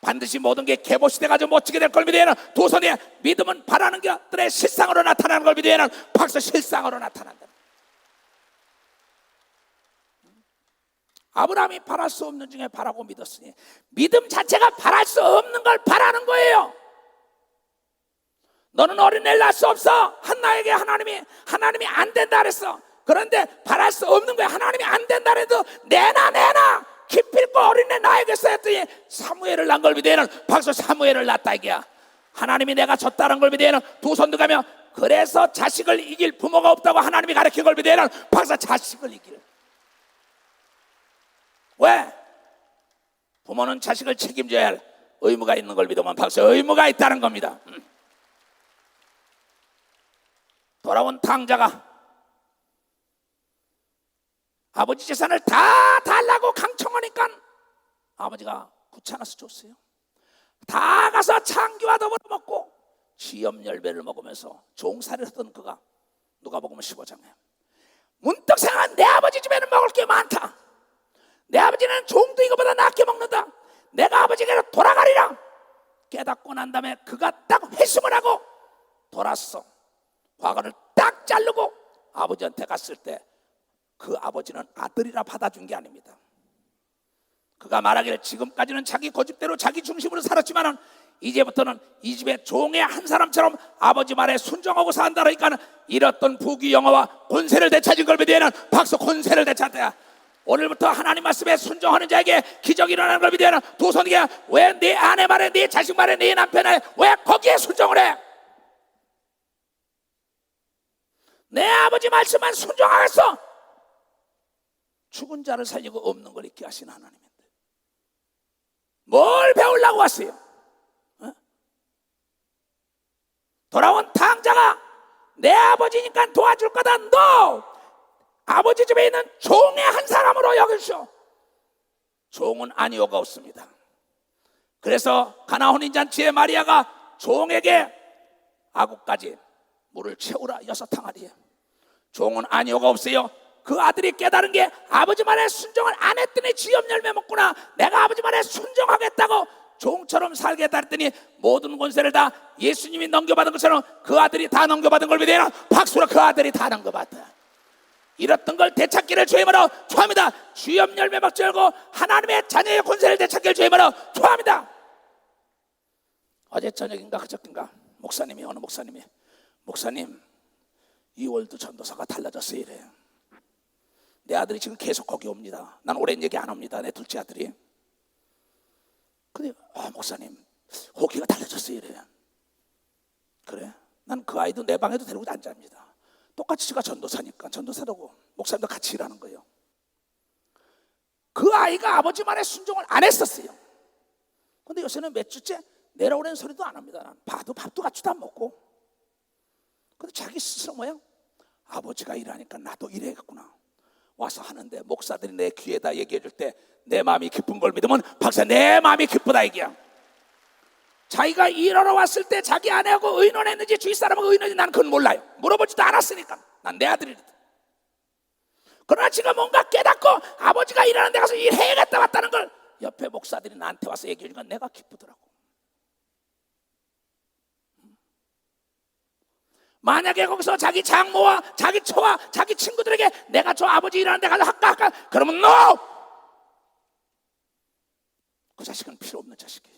반드시 모든 게 개보시 돼가지고 멋지게 될 걸 믿어야는 도선이의 믿음은 바라는 것들의 실상으로 나타나는 걸 믿어야는 박수, 실상으로 나타난다. 아브라함이 바랄 수 없는 중에 바라고 믿었으니, 믿음 자체가 바랄 수 없는 걸 바라는 거예요. 너는 어린애를 낳을 수 없어. 한나에게 하나님이 안 된다 그랬어. 그런데 바랄 수 없는 거야. 하나님이 안 된다 그래도 내나 기필코 어린애 낳아야겠어 했더니 사무엘을 낳은 걸 믿어야는 박수, 사무엘을 낳았다 이게야. 하나님이 내가 졌다는 걸 믿어야는 도선도 가며, 그래서 자식을 이길 부모가 없다고 하나님이 가르친 걸 믿어야는 박수, 자식을 이길. 왜? 부모는 자식을 책임져야 할 의무가 있는 걸 믿으면 박수, 의무가 있다는 겁니다. 돌아온 탕자가 아버지 재산을 다 달라고 강청하니까 아버지가 귀찮아서 줬어요. 다 가서 창기와 더불어 먹고 지엽 열매를 먹으면서 종살이를 하던 그가 누가복음 15장에 문득 생각한 내 아버지 집에는 먹을 게 많다. 내 아버지는 종도 이거보다 낫게 먹는다. 내가 아버지에게로 돌아가리라 깨닫고 난 다음에 그가 딱 회심을 하고 돌아서 화관을 딱 자르고 아버지한테 갔을 때 그 아버지는 아들이라 받아준 게 아닙니다. 그가 말하기를 지금까지는 자기 고집대로 자기 중심으로 살았지만은 이제부터는 이 집의 종의 한 사람처럼 아버지 말에 순종하고 산다 그러니까 잃었던 부귀 영화와 권세를 되찾은 걸 믿으면 박수. 권세를 되찾다. 오늘부터 하나님 말씀에 순종하는 자에게 기적이 일어나는 걸 믿으면 두 손에게 왜 네 아내 말에 네 자식 말에 네 남편 말에 왜 거기에 순종을 해? 내 아버지 말씀만 순종하겠어. 죽은 자를 살리고 없는 걸 잊게 하신 하나님인데 뭘 배우려고 왔어요? 어? 돌아온 탕자가 내 아버지니까 도와줄 거다. 너 아버지 집에 있는 종의 한 사람으로 여기시오. 종은 아니오가 없습니다. 그래서 가나 혼인잔치에 마리아가 종에게 아구까지 물을 채우라 6탕아리에. 종은 아니오가 없어요. 그 아들이 깨달은 게 아버지 말에 순종을 안 했더니 지엽 열매 먹구나. 내가 아버지 말에 순종하겠다고 종처럼 살겠다 했더니 모든 권세를 다 예수님이 넘겨받은 것처럼 그 아들이 다 넘겨받은 걸 믿어요. 박수로 그 아들이 다 넘겨받아. 잃었던 걸 되찾기를 주임으로 축원합니다. 지엽 열매 먹지 말고 하나님의 자녀의 권세를 되찾기를 주임으로 축원합니다. 어제 저녁인가 그저께인가 어느 목사님이 목사님 2월도 전도사가 달라졌어요 이래요. 내 아들이 지금 계속 거기 옵니다. 난 오랜 얘기 안 합니다. 내 둘째 아들이. 근데 목사님 호기가 달라졌어요 이래요. 그래? 난 그 아이도 내 방에도 데리고 앉아입니다. 똑같이 제가 전도사니까 전도사라고 목사님도 같이 일하는 거예요. 그 아이가 아버지 말에 순종을 안 했었어요. 근데 요새는 몇 주째 내려오는 소리도 안 합니다. 난 봐도 밥도 같이도 안 먹고. 근데 자기 스스로 뭐예요? 아버지가 일하니까 나도 일해야겠구나. 와서 하는데 목사들이 내 귀에다 얘기해 줄 때 내 마음이 기쁜 걸 믿으면 박사 내 마음이 기쁘다 얘기야. 자기가 일하러 왔을 때 자기 아내하고 의논했는지 주위 사람하고 의논했는지 나는 그건 몰라요. 물어보지도 않았으니까. 난 내 아들이거든. 그러나 지가 뭔가 깨닫고 아버지가 일하는 데 가서 일해야겠다 왔다는 걸 옆에 목사들이 나한테 와서 얘기해 주니까 내가 기쁘더라고. 만약에 거기서 자기 장모와 자기 처와 자기 친구들에게 내가 저 아버지 일하는 데 가서 할까 그러면 NO! 그 자식은 필요 없는 자식이에요.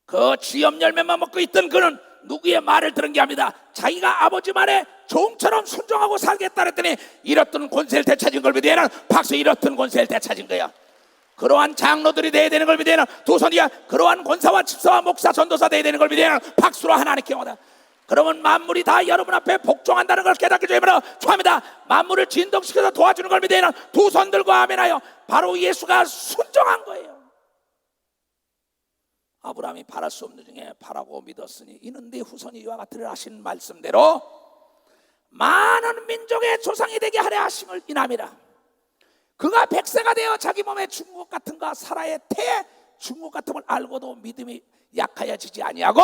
그 지엽 열매만 먹고 있던 그는 누구의 말을 들은 게 아닙니다. 자기가 아버지 말에 종처럼 순종하고 살겠다 그랬더니 잃었던 권세를 되찾은 걸 믿으면 박수. 잃었던 권세를 되찾은 거야. 그러한 장로들이 돼야 되는 걸 믿으면 두 손이야. 그러한 권사와 집사와 목사 전도사 돼야 되는 걸 믿으면 박수로 하나님께 오다. 그러면 만물이 다 여러분 앞에 복종한다는 걸 깨닫게 되면 축하합니다. 만물을 진동시켜서 도와주는 걸 믿으면 두 손 들고 아멘하여. 바로 예수가 순종한 거예요. 아브라함이 바랄 수 없는 중에 바라고 믿었으니 이는 네 후손이 이와 같으리라 하신 말씀대로 많은 민족의 조상이 되게 하려 하심을 인함이라. 그가 100세가 되어 자기 몸에 죽은 것 같은가 사라의 태에 죽은 것 같음을 알고도 믿음이 약하여지지 아니하고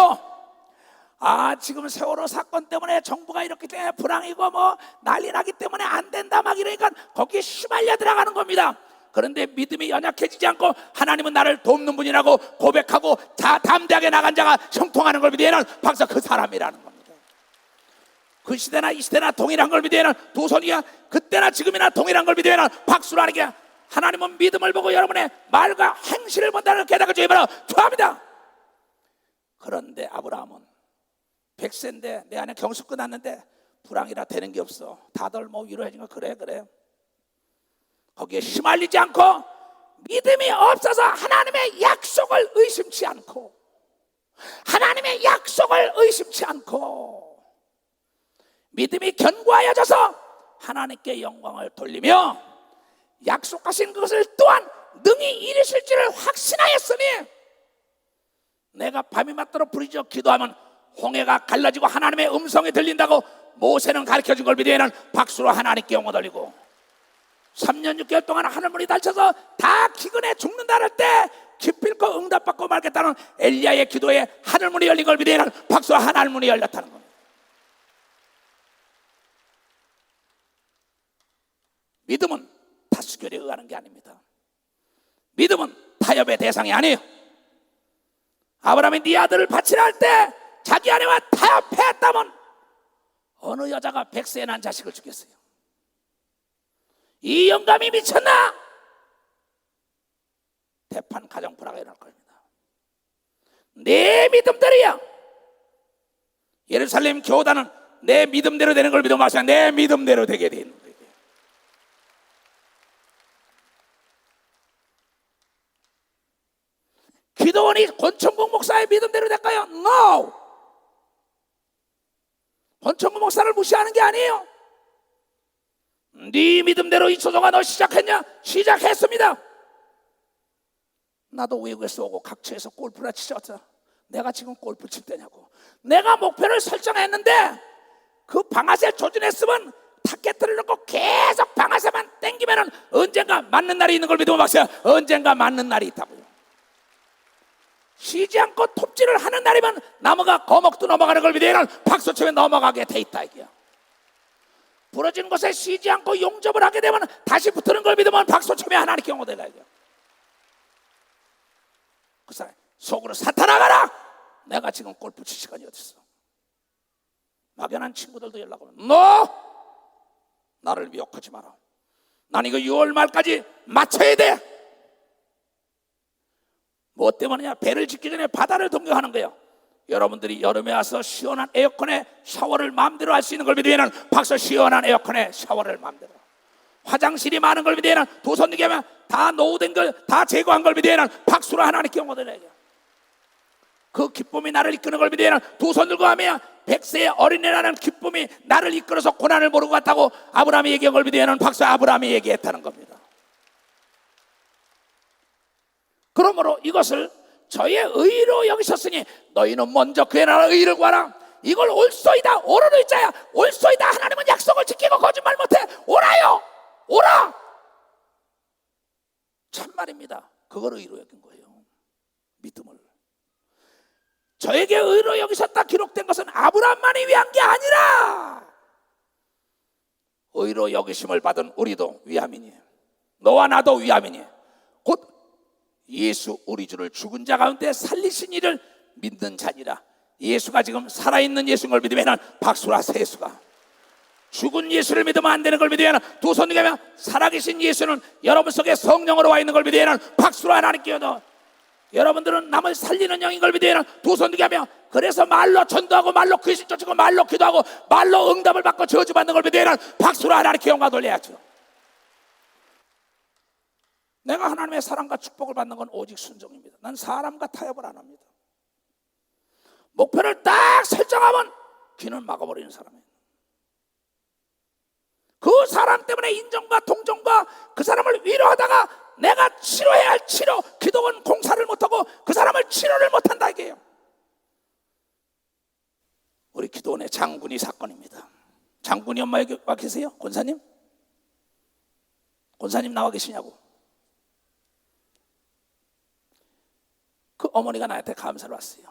지금 세월호 사건 때문에 정부가 이렇기 때문에 불황이고 뭐 난리 나기 때문에 안 된다 막 이러니까 거기에 휘말려 들어가는 겁니다. 그런데 믿음이 연약해지지 않고 하나님은 나를 돕는 분이라고 고백하고 담대하게 나간 자가 형통하는 걸 믿으면 박사 그 사람이라는 겁니다. 그 시대나 이 시대나 동일한 걸 믿으면 두 손이야. 그때나 지금이나 동일한 걸 믿으면 박수로 하는 게 하나님은 믿음을 보고 여러분의 말과 행실을 본다는 깨닫게 주의바라 좋아합니다. 그런데 아브라함은 100세인데 내 안에 경수 끝났는데 불황이라 되는 게 없어. 다들 뭐 위로해주니까 그래 거기에 휘말리지 않고 믿음이 없어서 하나님의 약속을 의심치 않고 믿음이 견고하여져서 하나님께 영광을 돌리며 약속하신 것을 또한 능히 이루실 줄을 확신하였으니 내가 밤이 맞도록 부르짖어 기도하면 홍해가 갈라지고 하나님의 음성이 들린다고 모세는 가르쳐준 걸 믿으면 박수로 하나님께 영어 돌리고 3년 6개월 동안 하늘문이 닫혀서 다 기근에 죽는다 할 때 기필코 응답받고 말겠다는 엘리야의 기도에 하늘문이 열린 걸 믿으면 박수로 하늘문이 열렸다는 겁니다. 믿음은 다수결에 의하는 게 아닙니다. 믿음은 타협의 대상이 아니에요. 아브라함이 네 아들을 바치라 할 때 자기 아내와 타협했다면 어느 여자가 100세에 난 자식을 주겠어요? 이 영감이 미쳤나? 대판 가정 불화가 일어날 겁니다. 내 믿음대로야. 예루살렘 교단은 내 믿음대로 되는 걸 믿어 마시면 내 믿음대로 되게 되는 거예요. 기도원이 권천국 목사의 믿음대로 될까요? No! 권천국 목사를 무시하는 게 아니에요. 네 믿음대로 이초동아 너 시작했냐? 시작했습니다. 나도 외국에서 오고 각처에서 골프나 치셨어. 내가 지금 골프 칠 때냐고. 내가 목표를 설정했는데 그 방아쇠 조준했으면 타켓을 넣고 계속 방아쇠만 땡기면은 언젠가 맞는 날이 있는 걸 믿으면 박사야. 언젠가 맞는 날이 있다고요. 쉬지 않고 톱질을 하는 날이면 나무가 거목도 넘어가는 걸 믿으면 박수치면 넘어가게 돼 있다 이게요. 부러진 곳에 쉬지 않고 용접을 하게 되면 다시 붙는 걸 믿으면 박수치면 하나님께 영어되라 이게요. 그 사람 속으로 사탄아 가라. 내가 지금 골프 칠 시간이 어딨어. 막연한 친구들도 연락 오면 너 나를 미혹하지 마라. 난 이거 6월 말까지 맞춰야 돼. 뭐 때문이냐? 배를 짓기 전에 바다를 동경하는 거예요. 여러분들이 여름에 와서 시원한 에어컨에 샤워를 마음대로 할 수 있는 걸 믿으면 박수. 시원한 에어컨에 샤워를 마음대로. 화장실이 많은 걸 믿으면 두 손 들게 하면 다 노후된 걸 다 제거한 걸 믿으면 박수로 하나님께 영어드려요. 그 기쁨이 나를 이끄는 걸 믿으면 두 손 들고 하면 100세의 어린애라는 기쁨이 나를 이끌어서 고난을 모르고 갔다고 아브라함이 얘기한 걸 믿으면 박수. 아브라함이 얘기했다는 겁니다. 그러므로 이것을 저의 의로 여기셨으니 너희는 먼저 그의 나라 의를 구하라. 이걸 옳소이다. 오르는 의자야. 옳소이다. 하나님은 약속을 지키고 거짓말 못해. 오라요. 오라. 참말입니다. 그걸 의로 여긴 거예요. 믿음을. 저에게 의로 여기셨다 기록된 것은 아브라함만이 위한 게 아니라 의로 여기심을 받은 우리도 위함이니 너와 나도 위함이니 곧 예수 우리 주를 죽은 자 가운데 살리신 이를 믿는 자니라. 예수가 지금 살아있는 예수인 걸 믿으면 박수라. 세수가 죽은 예수를 믿으면 안 되는 걸 믿으면 두 손 들면 살아계신 예수는 여러분 속에 성령으로 와 있는 걸 믿으면 박수라. 하나님께 너 여러분들은 남을 살리는 영인 걸 믿으면 두 손 들게 하며 그래서 말로 전도하고 말로 귀신 쫓고 말로 기도하고 말로 응답을 받고 저주받는 걸 믿으면 박수라. 하나님께 영광 돌려야죠. 내가 하나님의 사랑과 축복을 받는 건 오직 순종입니다. 난 사람과 타협을 안 합니다. 목표를 딱 설정하면 귀는 막아버리는 사람이에요. 그 사람 때문에 인정과 동정과 그 사람을 위로하다가 내가 치료해야 할 치료, 기도원 공사를 못하고 그 사람을 치료를 못한다 이게요. 우리 기도원의 장군이 사건입니다. 장군이 엄마 여기 와 계세요? 권사님? 권사님 나와 계시냐고. 그 어머니가 나한테 감사를 왔어요.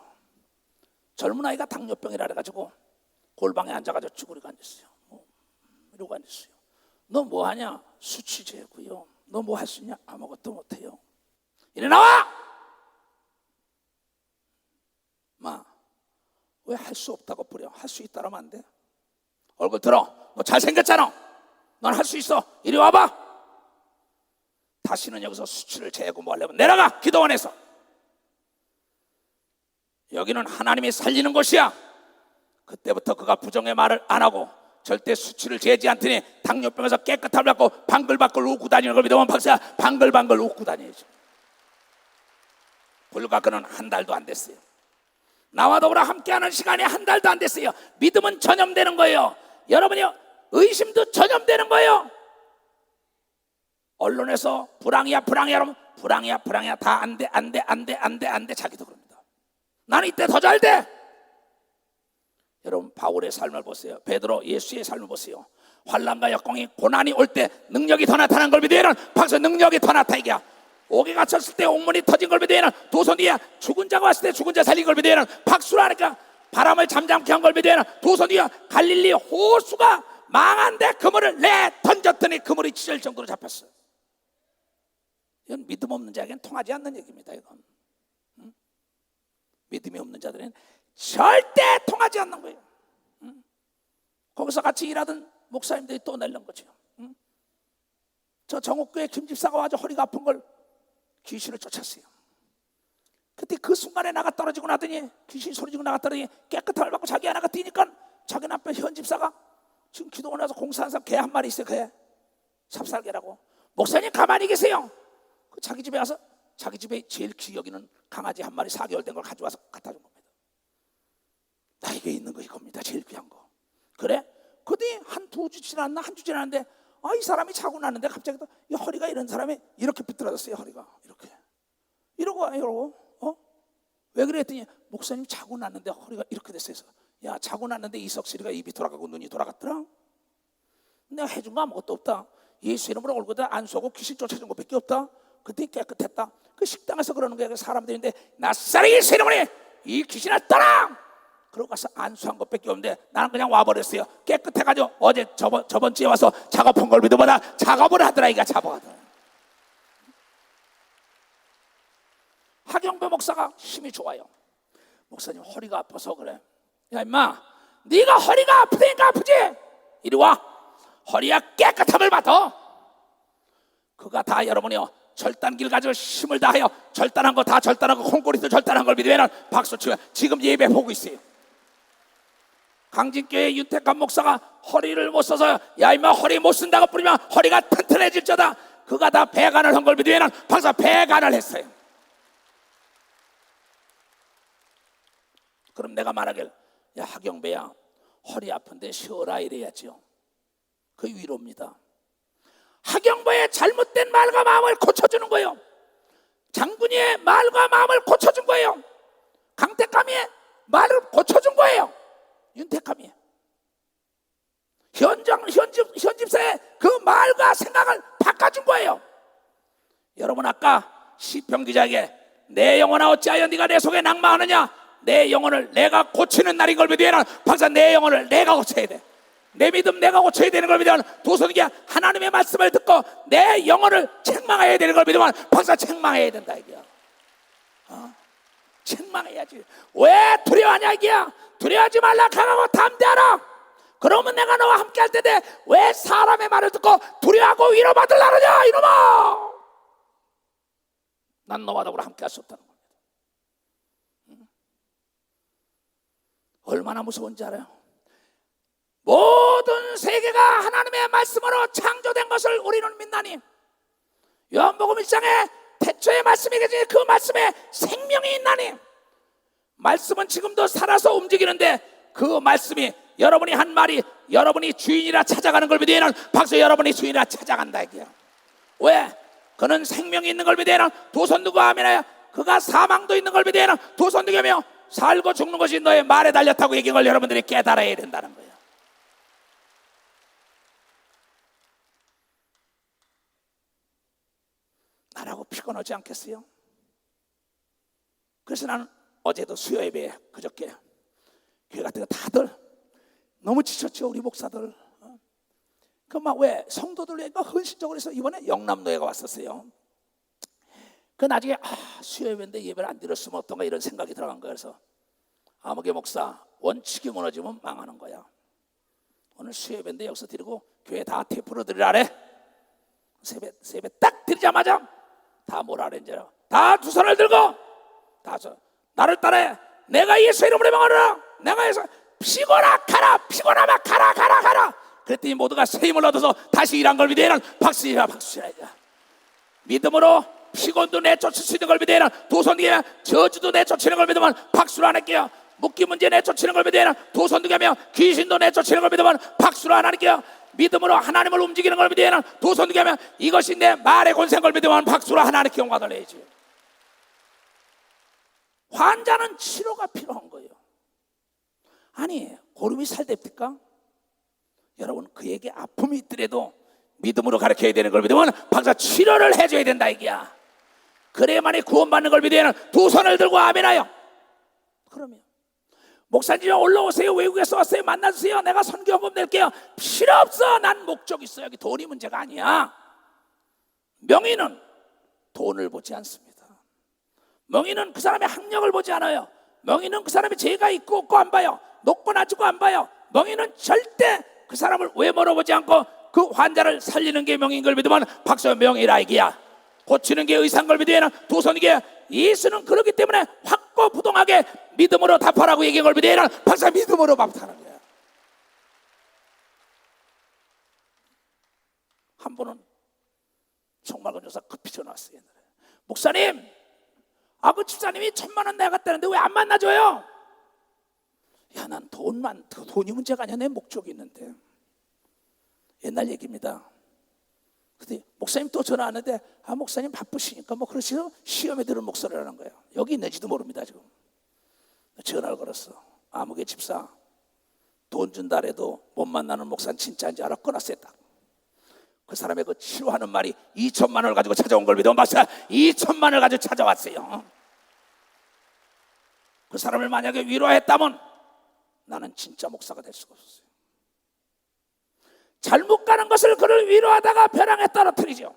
젊은 아이가 당뇨병이라 그래가지고 골방에 앉아가지고 쭈그리고 앉았어요. 이러고 앉았어요. 너 뭐하냐? 수치 재고요. 너 뭐 할 수 있냐? 아무것도 못해요. 이리 나와! 마, 왜 할 수 없다고 부려? 할 수 있다라면 안 돼? 얼굴 들어. 너 잘생겼잖아. 넌 할 수 있어. 이리 와봐. 다시는 여기서 수치를 재고 뭐 하려면 내려가. 기도원에서. 여기는 하나님이 살리는 곳이야. 그때부터 그가 부정의 말을 안 하고 절대 수치를 재지 않더니 당뇨병에서 깨끗함을 받고 방글방글 웃고 다니는 걸 믿으면 박사야. 방글방글 웃고 다니죠. 불과 그는 한 달도 안 됐어요. 나와 더불어 함께하는 시간이 한 달도 안 됐어요. 믿음은 전염되는 거예요. 여러분이 의심도 전염되는 거예요. 언론에서 불황이야 그러면 불황이야 다 안 돼 자기도 그럽니다. 나는 이때 더 잘 돼. 여러분 바울의 삶을 보세요. 베드로 예수의 삶을 보세요. 환난과 역경이 고난이 올 때 능력이 더 나타난 걸 믿으면 박수 능력이 더 나타나게. 옥에 갇혔을 때 옥문이 터진 걸 믿으면 도선이야. 죽은 자가 왔을 때 죽은 자 살린 걸 믿으면 박수를 하니까 바람을 잠잠케 한 걸 믿으면 도선이야. 갈릴리 호수가 망한데 그물을 내 던졌더니 그물이 찢어질 정도로 잡혔어. 이건 믿음 없는 자에게는 통하지 않는 얘기입니다. 이건 믿음이 없는 자들은 절대 통하지 않는 거예요. 거기서 같이 일하던 목사님들이 또 낼는 거죠. 저 정옥교회 김집사가 와서 허리가 아픈 걸 귀신을 쫓았어요. 그때 그 순간에 나가 떨어지고 나더니 귀신이 소리지고 나가 떨어지니 깨끗함을 받고 자기 하나가 뛰니까 자기 남편 현 집사가 지금 기도원 와서 공사하는 사람 개 한 마리 있어요. 개 삽살개라고. 목사님 가만히 계세요. 그 자기 집에 와서 자기 집에 제일 귀 여기는 강아지 한 마리 4개월 된 걸 가져와서 갖다 준 겁니다. 나에게 있는 거 이겁니다. 제일 귀한 거. 그래? 그뒤 한 주 지났나 한 주 지났는데 이 사람이 자고 났는데 갑자기 또 이 허리가 이런 사람이 이렇게 비뚤어졌어요. 허리가 이렇게 이러고 왜 그래 했더니 목사님 자고 났는데 허리가 이렇게 됐어요. 야 자고 났는데 이석슬이가 입이 돌아가고 눈이 돌아갔더라. 내가 해준 거 아무것도 없다. 예수 이름으로 얼굴에다 안수하고 귀신 쫓아준 것밖에 없다. 그때 깨끗했다. 그 식당에서 그러는 거야. 사람들인데 나사렛 예수 이름으로 이 귀신아 떠나. 그러고 가서 안수한 것밖에 없는데 나는 그냥 와버렸어요. 깨끗해가지고 어제 저번 주에 와서 작업한 걸 믿어보다 작업을 하더라. 이가 작업하더라. 하경배 목사가 힘이 좋아요. 목사님 허리가 아파서 그래. 야 임마 네가 허리가 아프다니까 아프지. 이리 와. 허리가 깨끗함을 받아. 그가 다 여러분이요 절단기를 가지고 힘을 다하여 절단한 거 다 절단하고 콩고리도 절단한 걸 믿으면 박수 치고 지금 예배 보고 있어요. 강진교회 윤택한 목사가 허리를 못 써서 야 임마 허리 못 쓴다고 뿌리면 허리가 튼튼해질 거다. 그가 다 배관을 한 걸 믿으면 박사 배관을 했어요. 그럼 내가 말하길 야 하경배야 허리 아픈데 쉬어라 이래야죠. 그 위로입니다. 하경배의 잘못된 말과 마음을 고쳐주는 거예요. 장군이의 말과 마음을 고쳐준 거예요. 강택감이의 말을 고쳐준 거예요. 윤택함이 현집사의 그 말과 생각을 바꿔준 거예요. 여러분 아까 시편 기자에게 내 영혼아 어찌하여 네가 내 속에 낭망하느냐. 내 영혼을 내가 고치는 날인 걸 믿으면 박사 내 영혼을 내가 고쳐야 돼. 내 믿음 내가 고쳐야 되는 걸 믿으면 도선이가 하나님의 말씀을 듣고 내 영혼을 책망해야 되는 걸 믿으면 박사 책망해야 된다 이게야. 책망해야지. 왜 두려워하냐 이게야. 두려워하지 말라 강하고 담대하라. 그러면 내가 너와 함께 할 텐데 왜 사람의 말을 듣고 두려워하고 위로받으려 하느냐 이놈아. 난 너와 더불어 함께 할 수 없다는 겁니다. 얼마나 무서운지 알아요? 모든 세계가 하나님의 말씀으로 창조된 것을 우리는 믿나니 요한복음 1장에 태초에 말씀이 계시니 그 말씀에 생명이 있나니 말씀은 지금도 살아서 움직이는데 그 말씀이 여러분이 한 말이 여러분이 주인이라 찾아가는 걸 믿으면 박수 여러분이 주인이라 찾아간다 이게요. 왜? 그는 생명이 있는 걸 믿으면 도선누가 하면 그가 사망도 있는 걸 믿으면 도선누가며 살고 죽는 것이 너의 말에 달렸다고 얘기한 걸 여러분들이 깨달아야 된다는 거예요. 나라고 피곤하지 않겠어요? 그래서 나는 어제도 수요 예배에 그저께 교회 같은 거 다들 너무 지쳤죠. 우리 목사들 그 막 왜 성도들 얘가 헌신적으로 해서 이번에 영남노예가 왔었어요. 그 나중에 수요 예배인데 예배를 안 드렸으면 어떤가 이런 생각이 들어간 거예요. 그래서 아무개 목사 원칙이 무너지면 망하는 거야. 오늘 수요 예배인데 여기서 드리고 교회 다 테이프로 드리라래. 세배 딱 드리자마자 다 뭐라 그랬는지 알아? 다 두 손을 들고 다 나를 따라 내가 예수 이름으로 명하노라. 내가 예수 피곤하 가라. 피곤하면 가라. 그랬더니 모두가 새 힘을 얻어서 다시 일한 걸 믿으면 박수야. 믿음으로 피곤도 내쫓을 수 있는 걸 믿으면 도선득이며 저주도 내쫓는 걸 믿으면 박수로 안 할게요. 묵기 문제 내쫓는 걸 믿으면 도선득이며 귀신도 내쫓는 걸 믿으면 박수로 안 할게요. 믿음으로 하나님을 움직이는 걸 믿으면 도선득이며 이것이 내 말의 권세인 걸 믿으면 박수로 하나님께 영광을 내야지. 환자는 치료가 필요한 거예요. 아니, 고름이 살됩니까? 여러분, 그에게 아픔이 있더라도 믿음으로 가르쳐야 되는 걸 믿으면 박사 치료를 해줘야 된다 이게야. 그래야만이 구원받는 걸 믿으면 두 손을 들고 아멘하여. 그러면 목사님 올라오세요, 외국에서 왔어요, 만나주세요, 내가 선교헌금 낼게요. 필요 없어. 난 목적 있어. 여기 돈이 문제가 아니야. 명의는 돈을 보지 않습니다. 명의는 그 사람의 학력을 보지 않아요. 명의는 그 사람의 죄가 있고 없고 안 봐요. 높고 낮고 안 봐요. 명의는 절대 그 사람을 외모로 보지 않고 그 환자를 살리는 게 명의인 걸 믿으면 박사 명의라 이기야. 고치는 게 의사인 걸 믿으면 두 손이게. 예수는 그렇기 때문에 확고부동하게 믿음으로 답하라고 얘기한 걸 믿으면 박사 믿음으로 답하는 거야. 한 번은 정말 건조사 급히 전화 왔어요. 옛날에. 목사님, 그 집사님이 1,000,000원 내갔다는데 왜 안 만나줘요? 야, 난 돈이 문제가 아니야. 내 목적이 있는데. 옛날 얘기입니다. 근데 목사님 또 전화 왔는데 목사님 바쁘시니까 뭐 그러시죠? 시험에 들은 목소리라는 거예요. 여기 있는지도 모릅니다. 지금 전화를 걸었어. 아무개 집사, 돈 준다 해도 못 만나는 목사는 진짜인지 알아? 끊었어요. 딱. 그 사람의 그 치료하는 말이 2,000,000원을 가지고 찾아온 걸 믿어. 박사 2,000,000원을 가지고 찾아왔어요. 그 사람을 만약에 위로했다면 나는 진짜 목사가 될 수가 없었어요. 잘못 가는 것을 그를 위로하다가 벼랑에 떨어뜨리죠.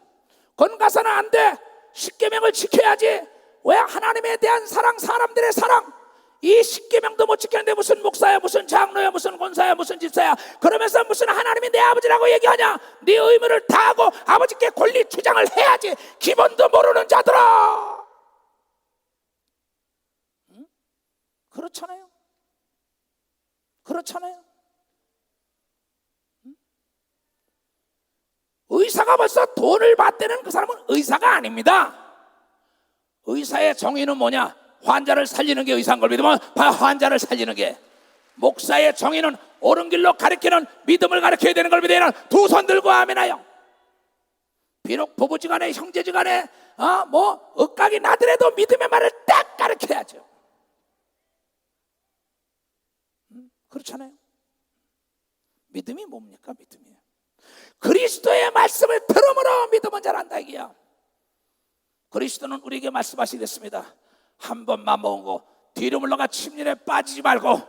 건 가서는 안 돼. 십계명을 지켜야지. 왜? 하나님에 대한 사랑, 사람들의 사랑. 이 십계명도 못 지켰는데 무슨 목사야, 무슨 장로야, 무슨 권사야, 무슨 집사야. 그러면서 무슨 하나님이 내 아버지라고 얘기하냐. 네 의무를 다하고 아버지께 권리 주장을 해야지. 기본도 모르는 자들아. 응? 그렇잖아요. 그렇잖아요. 의사가 벌써 돈을 받대는 그 사람은 의사가 아닙니다. 의사의 정의는 뭐냐? 환자를 살리는 게 의사인 걸 믿으면 환자를 살리는 게. 목사의 정의는 옳은 길로 가르치는 믿음을 가르쳐야 되는 걸 믿으면 두 손 들고 아멘하여. 비록 부부지간에 형제지간에 엇각이 나더라도 믿음의 말을 딱 가르쳐야죠. 그렇잖아요. 믿음이 뭡니까? 믿음이에요. 그리스도의 말씀을 들음으로 믿음은 자란다 이게야. 그리스도는 우리에게 말씀하시겠습니다. 한 번만 먹고 뒤로 물러가 침륜에 빠지지 말고.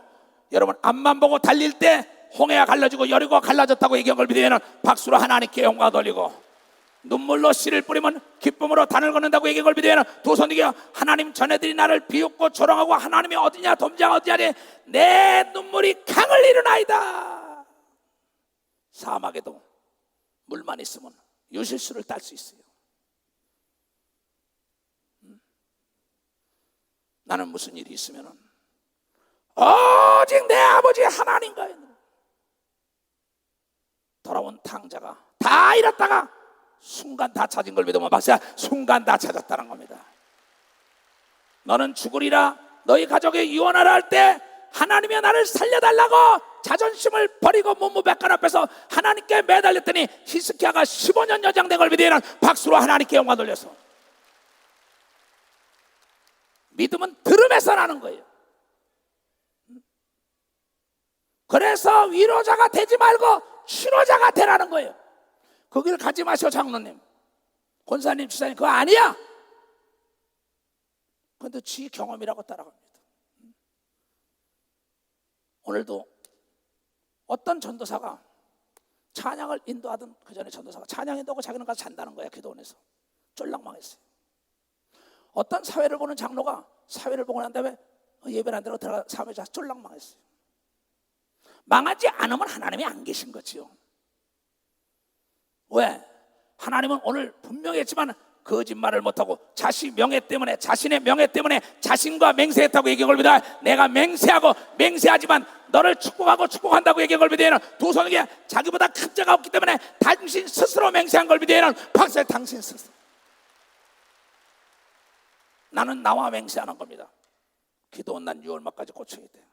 여러분, 앞만 보고 달릴 때 홍해가 갈라지고 여리고가 갈라졌다고 얘기한 걸 믿으면 박수로 하나님께 영광 돌리고, 눈물로 씨를 뿌리면 기쁨으로 단을 걷는다고 얘기한 걸 믿으면 두 손 이겨. 하나님, 전애들이 나를 비웃고 조롱하고 하나님이 어디냐, 돕자가 어디냐니 내 눈물이 강을 이루나이다. 사막에도 물만 있으면 유실수를 딸 수 있어요. 나는 무슨 일이 있으면 오직 내 아버지 하나님과의 돌아온 탕자가 다 잃었다가 순간 다 찾은 걸 믿으면 박사 순간 다 찾았다는 겁니다. 너는 죽으리라, 너희 가족이 유언하라 할 때 하나님이 나를 살려달라고 자존심을 버리고 문무백관 앞에서 하나님께 매달렸더니 히스기야가 15년 여장된 걸 믿으면 박수로 하나님께 영광 돌려서. 믿음은 들음에서 나는 거예요. 그래서 위로자가 되지 말고 치료자가 되라는 거예요. 거기를 가지 마시오. 장로님, 권사님, 지사님, 그거 아니야. 그런데 지 경험이라고 따라갑니다. 오늘도 어떤 전도사가 찬양을 인도하던 그 전에 전도사가 찬양 인도하고 자기는 가서 잔다는 거야. 기도원에서 쫄락망했어요. 어떤 사회를 보는 장로가 사회를 보고 난 다음에 예배를 안 들어가 들어가 사회자 쫄락망했어요. 망하지 않으면 하나님이 안 계신 거지요. 왜? 하나님은 오늘 분명히 했지만 거짓말을 못하고 자신의 명예 때문에 자신과 맹세했다고 얘기한 걸 믿어야. 내가 맹세하고 맹세하지만 너를 축복하고 축복한다고 얘기한 걸 믿어야. 두 손에게 자기보다 큰 자가 없기 때문에 당신 스스로 맹세한 걸 믿어야. 박사에 당신 스스로. 나는 나와 맹세하는 겁니다. 기도원 난 6월 말까지 고쳐야 돼.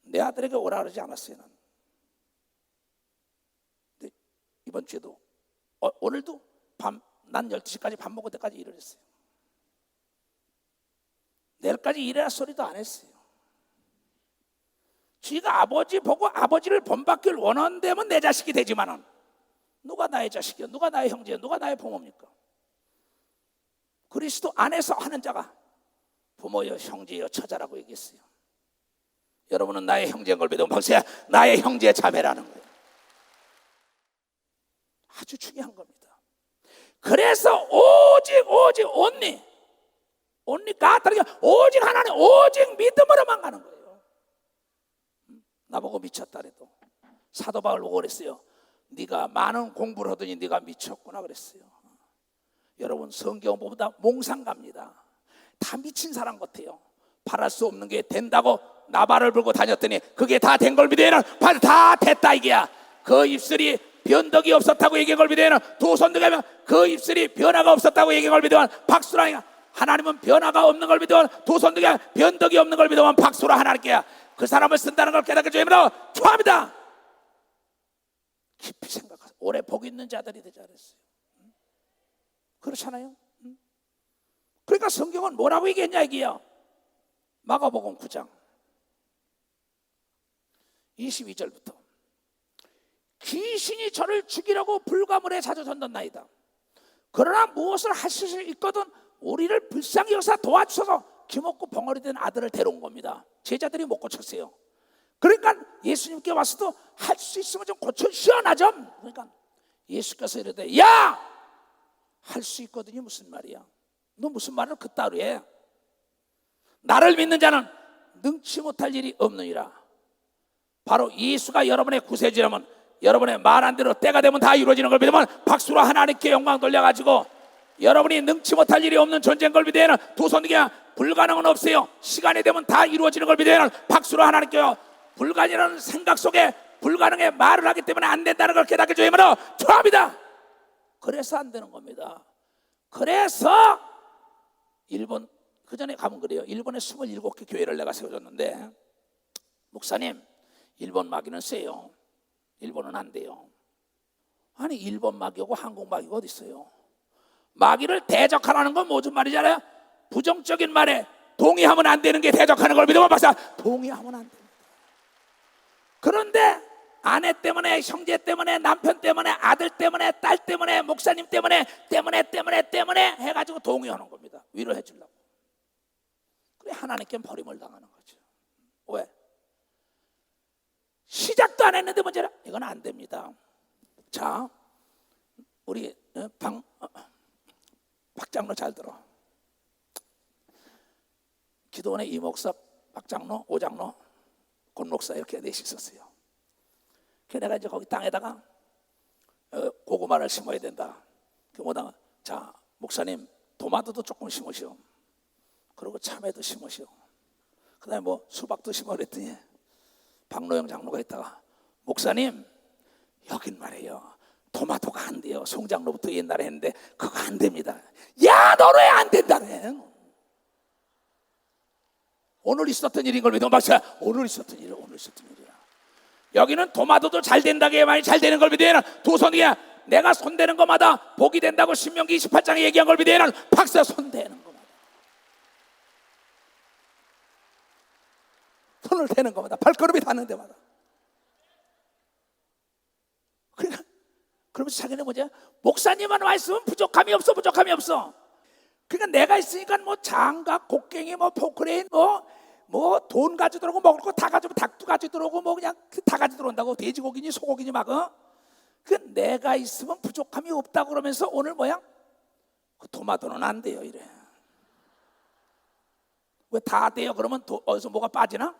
내 아들에게 오라 그러지 않았어요. 나는. 근데 이번 주에도 오늘도 난 12시까지 밥 먹을 때까지 일을 했어요. 내일까지 일해라 소리도 안 했어요. 쥐가 아버지 보고 아버지를 본받기를 원한다면 내 자식이 되지만은 누가 나의 자식이요? 누가 나의 형제요? 누가 나의 부모입니까? 그리스도 안에서 하는 자가 부모여 형제여 처자라고 얘기했어요. 여러분은 나의 형제인 걸 믿으면 박수야. 나의 형제 자매라는 거예요. 아주 중요한 겁니다. 그래서 오직 only God, 오직 하나님, 오직 믿음으로만 가는 거예요. 나보고 미쳤다 그래도 사도 바울 보고 그랬어요. 네가 많은 공부를 하더니 네가 미쳤구나 그랬어요. 여러분 성경 보다 몽상갑니다. 다 미친 사람 같아요. 바랄 수 없는 게 된다고 나발을 불고 다녔더니 그게 다 된 걸 믿으면 다 됐다 이게야. 그 입술이 변덕이 없었다고 얘기한 걸 믿으면 두 손 들면 그 입술이 변화가 없었다고 얘기한 걸 믿으면 박수라. 하나님은 변화가 없는 걸 믿으면 두 손 들면 변덕이 없는 걸 믿으면 박수라 하나님께야. 그 사람을 쓴다는 걸 깨닫게 주님으로 축하합니다. 깊이 생각하세요. 오래 복 있는 자들이 되자 그랬어요. 그렇잖아요. 그러니까 성경은 뭐라고 얘기했냐 이게요. 마가복음 9장 22절부터 귀신이 저를 죽이려고 불가문에 자주 던졌나이다. 그러나 무엇을 하실 수 있거든 우리를 불쌍히 여사 도와주셔서 기먹고 벙어리 된 아들을 데려온 겁니다. 제자들이 못 고쳤어요. 그러니까 예수님께 와서도 할 수 있으면 좀 고쳐주시오나 좀. 그러니까 예수께서 이러되 야! 할 수 있거든요. 무슨 말이야? 너 무슨 말을 그따로 해? 나를 믿는 자는 능치 못할 일이 없느니라. 바로 예수가 여러분의 구세주라면 여러분의 말한 대로 때가 되면 다 이루어지는 걸 믿으면 박수로 하나님께 영광 돌려가지고 여러분이 능치 못할 일이 없는 존재인 걸 믿으면 두 손 들게 불가능은 없어요. 시간이 되면 다 이루어지는 걸 믿으면 박수로 하나님께 불가능이라는 생각 속에 불가능의 말을 하기 때문에 안 된다는 걸 깨닫게 주님으로 축하합니다. 그래서 안 되는 겁니다. 그래서 일본 그 전에 가면 그래요. 일본에 27개 교회를 내가 세워줬는데 목사님 일본 마귀는 세요. 일본은 안 돼요. 아니 일본 마귀하고 한국 마귀가 어디 있어요? 마귀를 대적하라는 건 무슨 말이지 알아요? 부정적인 말에 동의하면 안 되는 게 대적하는 걸 믿으면 박사 동의하면 안 됩니다. 그런데 아내 때문에 형제 때문에 남편 때문에 아들 때문에 딸 때문에 목사님 때문에 해가지고 동의하는 겁니다. 위로해 주려고. 그래 하나님께 버림을 당하는 거죠. 왜? 시작도 안 했는데 문제라 이건 안 됩니다. 자 우리 박장로 잘 들어. 기도원의 이목사, 박장로, 오장로, 권목사 이렇게 넷이 있었어요. 그래서 내가 이제 거기 땅에다가 고구마를 심어야 된다. 그보다 자 목사님 도마도도 조금 심으시오. 그리고 참외도 심으시오. 그다음에 뭐 수박도 심어 그랬더니 박노영 장로가 있다가 목사님 여긴 말이에요. 도마도가 안 돼요. 송장로부터 옛날에 했는데 그거 안 됩니다. 야 너는 왜 안 된다네. 오늘 있었던 일인 걸 믿으면 박사 오늘 있었던 일이야. 여기는 도마도도 잘 된다게 많이 잘 되는 걸 믿으면 두 손이야. 내가 손대는 것마다 복이 된다고 신명기 28장에 얘기한 걸 믿으면 박사 손대는 것마다 손을 대는 것마다 발걸음이 닿는 데마다 그러니까 그러면서 자기는 뭐냐 목사님만 와 있으면 부족함이 없어. 그러니까 내가 있으니까 뭐 장갑, 곡괭이, 뭐 포크레인, 뭐 돈 가지고 들어오고 먹을 거 다 가지고 닭도 가지고 들어오고 뭐 그냥 다 가지고 들어온다고 돼지고기니 소고기니 막 그 내가 있으면 부족함이 없다고 그러면서 오늘 뭐야? 그 도마도는 안 돼요 이래. 왜 다 돼요? 그러면 어디서 뭐가 빠지나?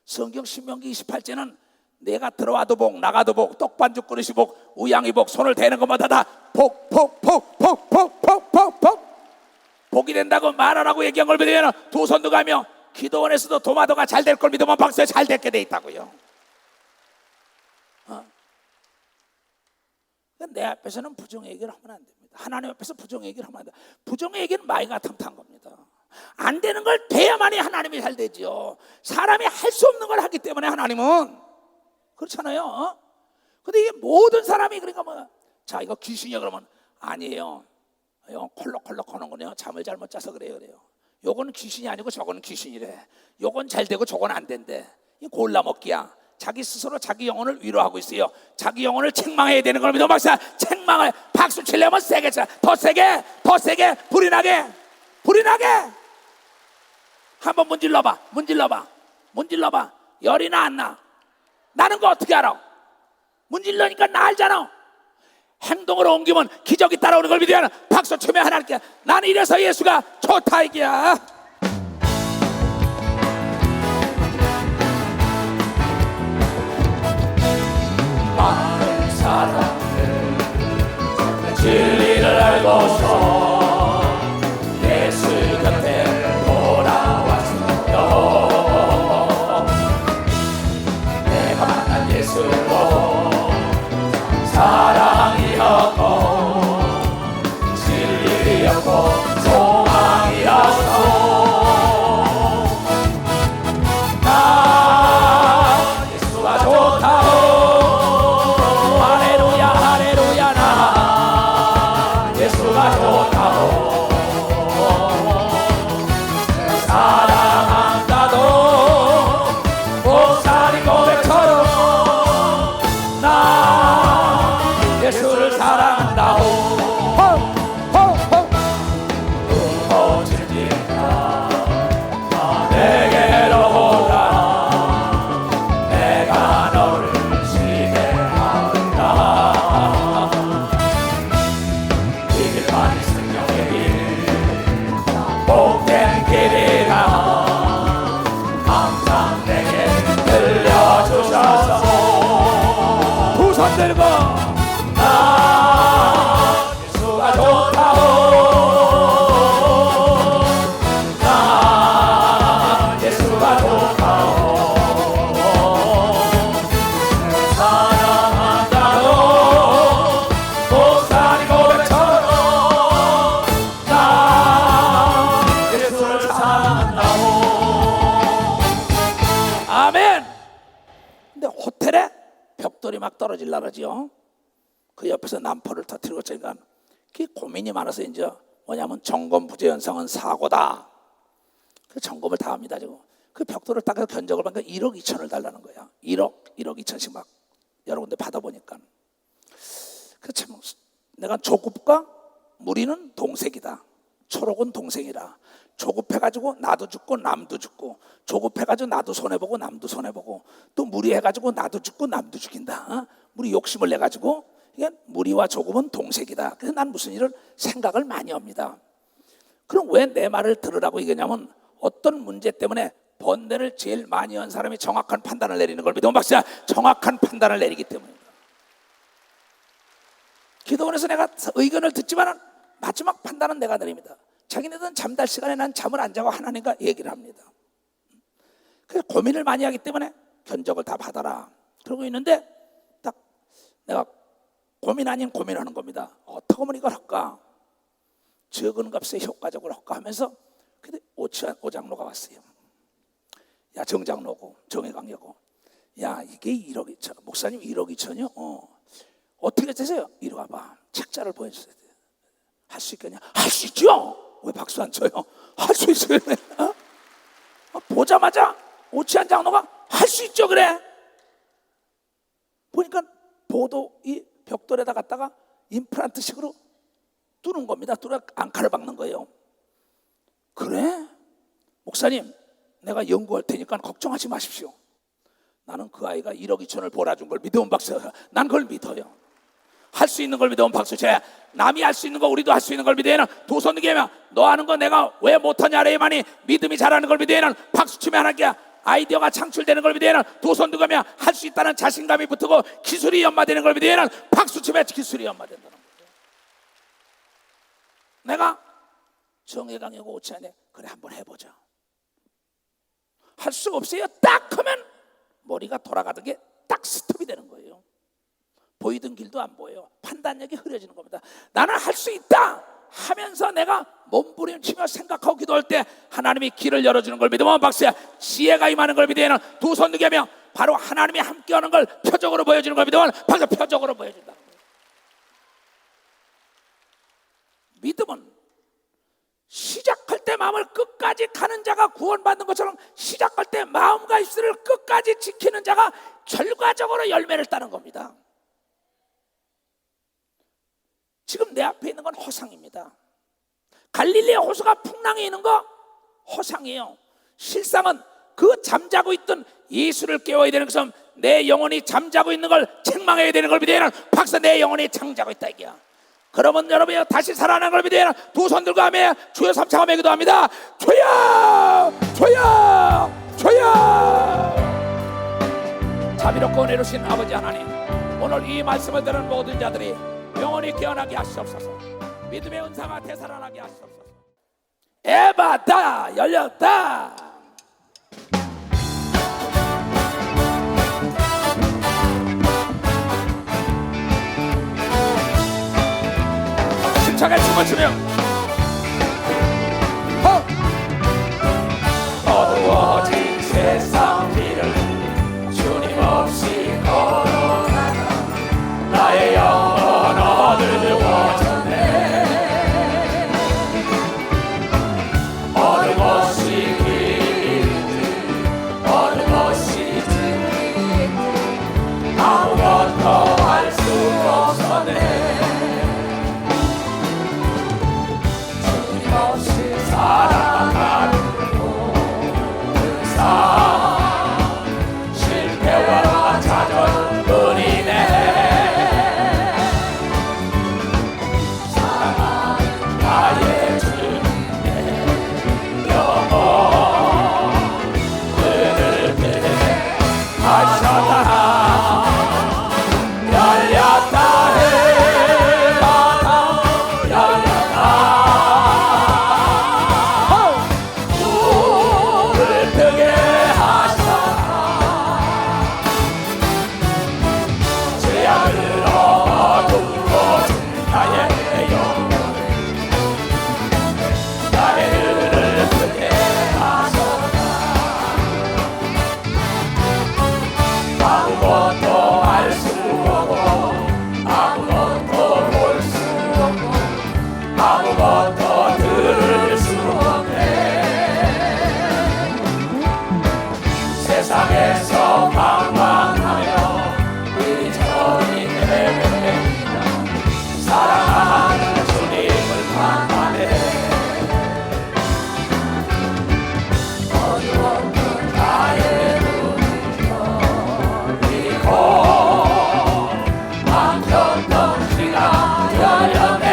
성경 신명기 28제는 내가 들어와도 복, 나가도 복, 떡반죽 그릇이 복, 우양이 복, 손을 대는 것마다 다 복. 복이 된다고 말하라고 얘기한 걸 믿으면 두 손도 가며 기도원에서도 도마도가 잘 될 걸 믿으면 박수에 잘 됐게 돼 있다고요. 내 앞에서는 부정의 얘기를 하면 안 됩니다. 하나님 앞에서 부정의 얘기를 하면 안 됩니다. 부정의 얘기는 마귀가 탐탁한 겁니다. 안 되는 걸 돼야만이 하나님이 잘 되지요. 사람이 할 수 없는 걸 하기 때문에 하나님은 그렇잖아요. 근데 이게 모든 사람이 그러니까 뭐 자 이거 귀신이야 그러면 아니에요. 이거 콜록콜록 하는 거네요. 잠을 잘못 자서 그래요. 요거는 귀신이 아니고 저거는 귀신이래. 요건 잘 되고 저건 안 된대. 이 골라먹기야. 자기 스스로 자기 영혼을 위로하고 있어요. 자기 영혼을 책망해야 되는 겁니다. 박사, 책망을 박수 치려면 세게 쳐. 더 세게, 더 세게, 불이 나게, 불이 나게. 한번 문질러봐, 문질러봐, 문질러봐. 열이 나 안 나? 나는 거 어떻게 알아? 문질러니까 나 알잖아. 행동으로 옮기면 기적이 따라오는 걸 믿으면 박수 치며 하나님께 나는 이래서 예수가 좋다 이게야. 많은 사람들 진리를 알고서 예수 곁에 돌아왔어. 내가 만난 예수로 사랑이었고 진리였고 소망이었어. 나 예수가 좋다고 할렐루야 할렐루야 나 예수가 좋다고 사랑한다도 목사님 고백처럼 나 예수를 사랑한다고 무엇이니까 내게로 오라 내가 너를 지배하리라. 이길만이 생명의 길 복된 길이라 항상 내게 들려주셔서 두 손 들고 나 예수가 좋다고 나 예수가 좋다고 사랑한다고 목사님 고백처럼 나 예수를 사랑한다고. 아멘. 근데 호텔에 벽돌이 막 떨어질라 그러지요. 그 옆에서 난포를 터뜨리고 저희가 그 고민이 많아서 이제 뭐냐면 점검 부재 현상은 사고다. 그 점검을 다 합니다. 지금 그 벽돌을 닦아서 견적을 받으니까 1억 2천을 달라는 거야. 1억 2천씩 막 여러 군데 받아보니까 그 참 내가 조급과 무리는 동색이다. 초록은 동생이라. 조급해가지고 나도 죽고 남도 죽고, 조급해가지고 나도 손해보고 남도 손해보고, 또 무리해가지고 나도 죽고 남도 죽인다. 무리 욕심을 내가지고 이게 무리와 조급은 동색이다. 그래서 난 무슨 일을 생각을 많이 합니다. 그럼 왜 내 말을 들으라고 얘기하냐면 어떤 문제 때문에 번뇌를 제일 많이 한 사람이 정확한 판단을 내리는 걸 믿으면 박사 정확한 판단을 내리기 때문입니다. 기도원에서 내가 의견을 듣지만 마지막 판단은 내가 내립니다. 자기네들은 잠잘 시간에 난 잠을 안 자고 하나님과 얘기를 합니다. 그래서 고민을 많이 하기 때문에 견적을 다 받아라 그러고 있는데 딱 내가 고민 아닌 고민하는 겁니다. 어떻게 하면 이걸 할까? 적은 값에 효과적으로 할까 하면서 근데 오장로가 왔어요. 야 정장로고 정혜강이고 야 이게 1억 2천 목사님 1억 2천이요? 어떻게 되세요? 이리 와봐 책자를 보여주세요. 할 수 있겠냐? 할 수 있죠. 왜 박수 안 쳐요? 할 수 있어요. 보자마자 오치안 장로가 할 수 있죠. 그래 보니까 보도 이 벽돌에다 갖다가 임플란트식으로 뚫는 겁니다. 뚫어 앙카를 박는 거예요. 그래? 목사님 내가 연구할 테니까 걱정하지 마십시오. 나는 그 아이가 1억 2천을 벌어준 걸 믿으면 박수. 난 그걸 믿어요. 할 수 있는 걸 믿으면 박수 쳐야. 남이 할 수 있는 거 우리도 할 수 있는 걸 믿으면 두 손 들게 하면 너 하는 거 내가 왜 못하냐래만이 믿음이 잘하는 걸 믿으면 박수 치면 하나님께 아이디어가 창출되는 걸 믿으면 두 손 들고 하면 할 수 있다는 자신감이 붙고 기술이 연마되는 걸 믿으면 박수 치면 기술이 연마된다는 거예요. 내가 정혜강이고 오치안에 그래 한번 해보자. 할 수 없어요. 딱 하면 머리가 돌아가던 게 딱 스톱이 되는 거예요. 보이던 길도 안 보여요. 판단력이 흐려지는 겁니다. 나는 할 수 있다 하면서 내가 몸부림치며 생각하고 기도할 때 하나님이 길을 열어주는 걸 믿으면 박수야. 지혜가 임하는 걸 믿으면 두 손 들게 하면 바로 하나님이 함께하는 걸 표적으로 보여주는 걸 믿으면 박수 표적으로 보여준다는 거예요. 믿음은 시작할 때 마음을 끝까지 가는 자가 구원받는 것처럼 시작할 때 마음과 입술을 끝까지 지키는 자가 결과적으로 열매를 따는 겁니다. 지금 내 앞에 있는 건 허상입니다. 갈릴리의 호수가 풍랑이 있는 거 허상이에요. 실상은 그 잠자고 있던 예수를 깨워야 되는 것은 내 영혼이 잠자고 있는 걸 책망해야 되는 걸 믿어야 하는 박사, 내 영혼이 잠자고 있다 이게야. 그러면 여러분이 다시 살아나는 걸 믿어야 하는 두 손 들고 하며 주여 삼창하며 기도합니다. 주여 주여 주여. 자비롭고 은혜로우신 아버지 하나님, 오늘 이 말씀을 들은 모든 자들이 영혼이 깨어나게 하시옵소서. 믿음의 은사가 되살아나게 하시옵소서. 에바다 열렸다. 힘차게 춤을 추며 어두워진 세상 길을 주님 없이 걸어가다 나의 영혼 어두워졌네. 어느 것이 길인지 어느 것이 진리인지 아무것도 알 수 없었네. 주님 없이 살아가는 실패와 좌절뿐이네. 사랑하는 나의 주님의 영혼 그를 그대 하셨다. 열렸다 해마다 열렸다. 우를 뜨게 아무것도 알 수 없고 아무것도 볼 수 없고 아무것도 들을 수 없네. 세상에서 방황하며 이리저리 헤매이다 사랑하는 주님을 만나네. 어두웠던 나의 막혔던 길가 열렸네.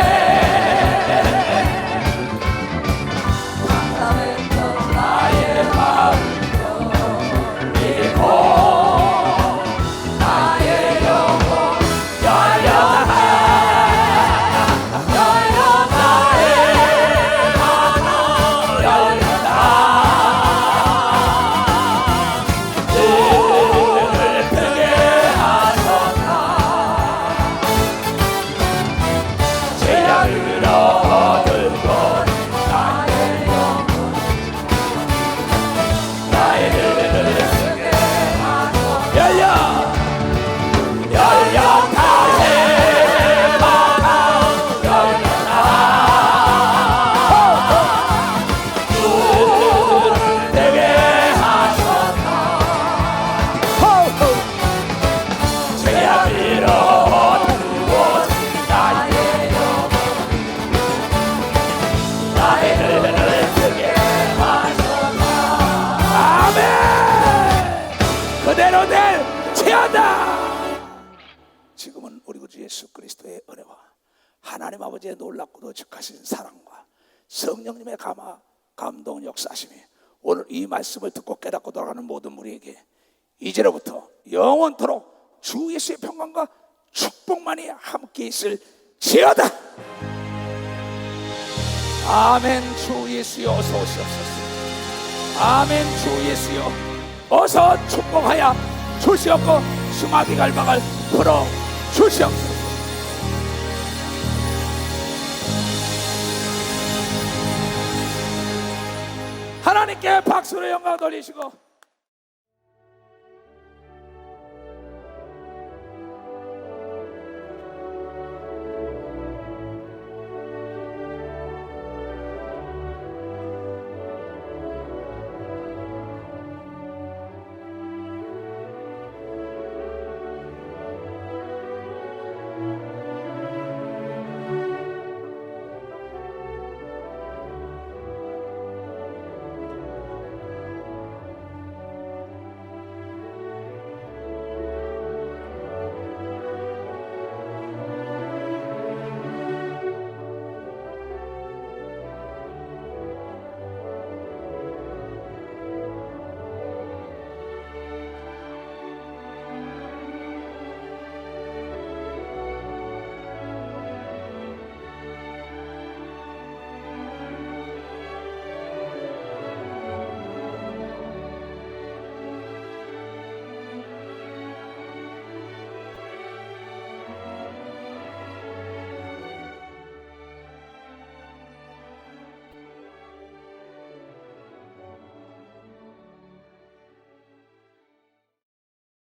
감사했던 나의 마음도 열리고 나의 영혼 열렸다. 열렸다 열렸다. 눈을 뜨게 죄악을 얻은 것 나의 영혼 나의 눈을 뜨게 하소서. 열렸다 해마다 열렸다. 눈을 뜨게 하소서. 죄악을 얻은 나의 나의 눈을 뜨게 하소서. 아멘. 그대로 될지어다. 지금은 우리 구주 예수 그리스도의 은혜와 하나님 아버지의 놀랍고도 즉하신 사랑과 성령님의 감동 역사하심이 오늘 이 말씀을 듣고 깨닫고 돌아가는 모든 우리에게 이제로부터 영원토록 주 예수의 평강과 축복만이 함께 있을지어다. 아멘. 주 예수여 어서 오시옵소서. 아멘. 주 예수여 어서 축복하여 주시옵고 수마디 갈망을 풀어 주시옵소서. 하나님께 박수로 영광 돌리시고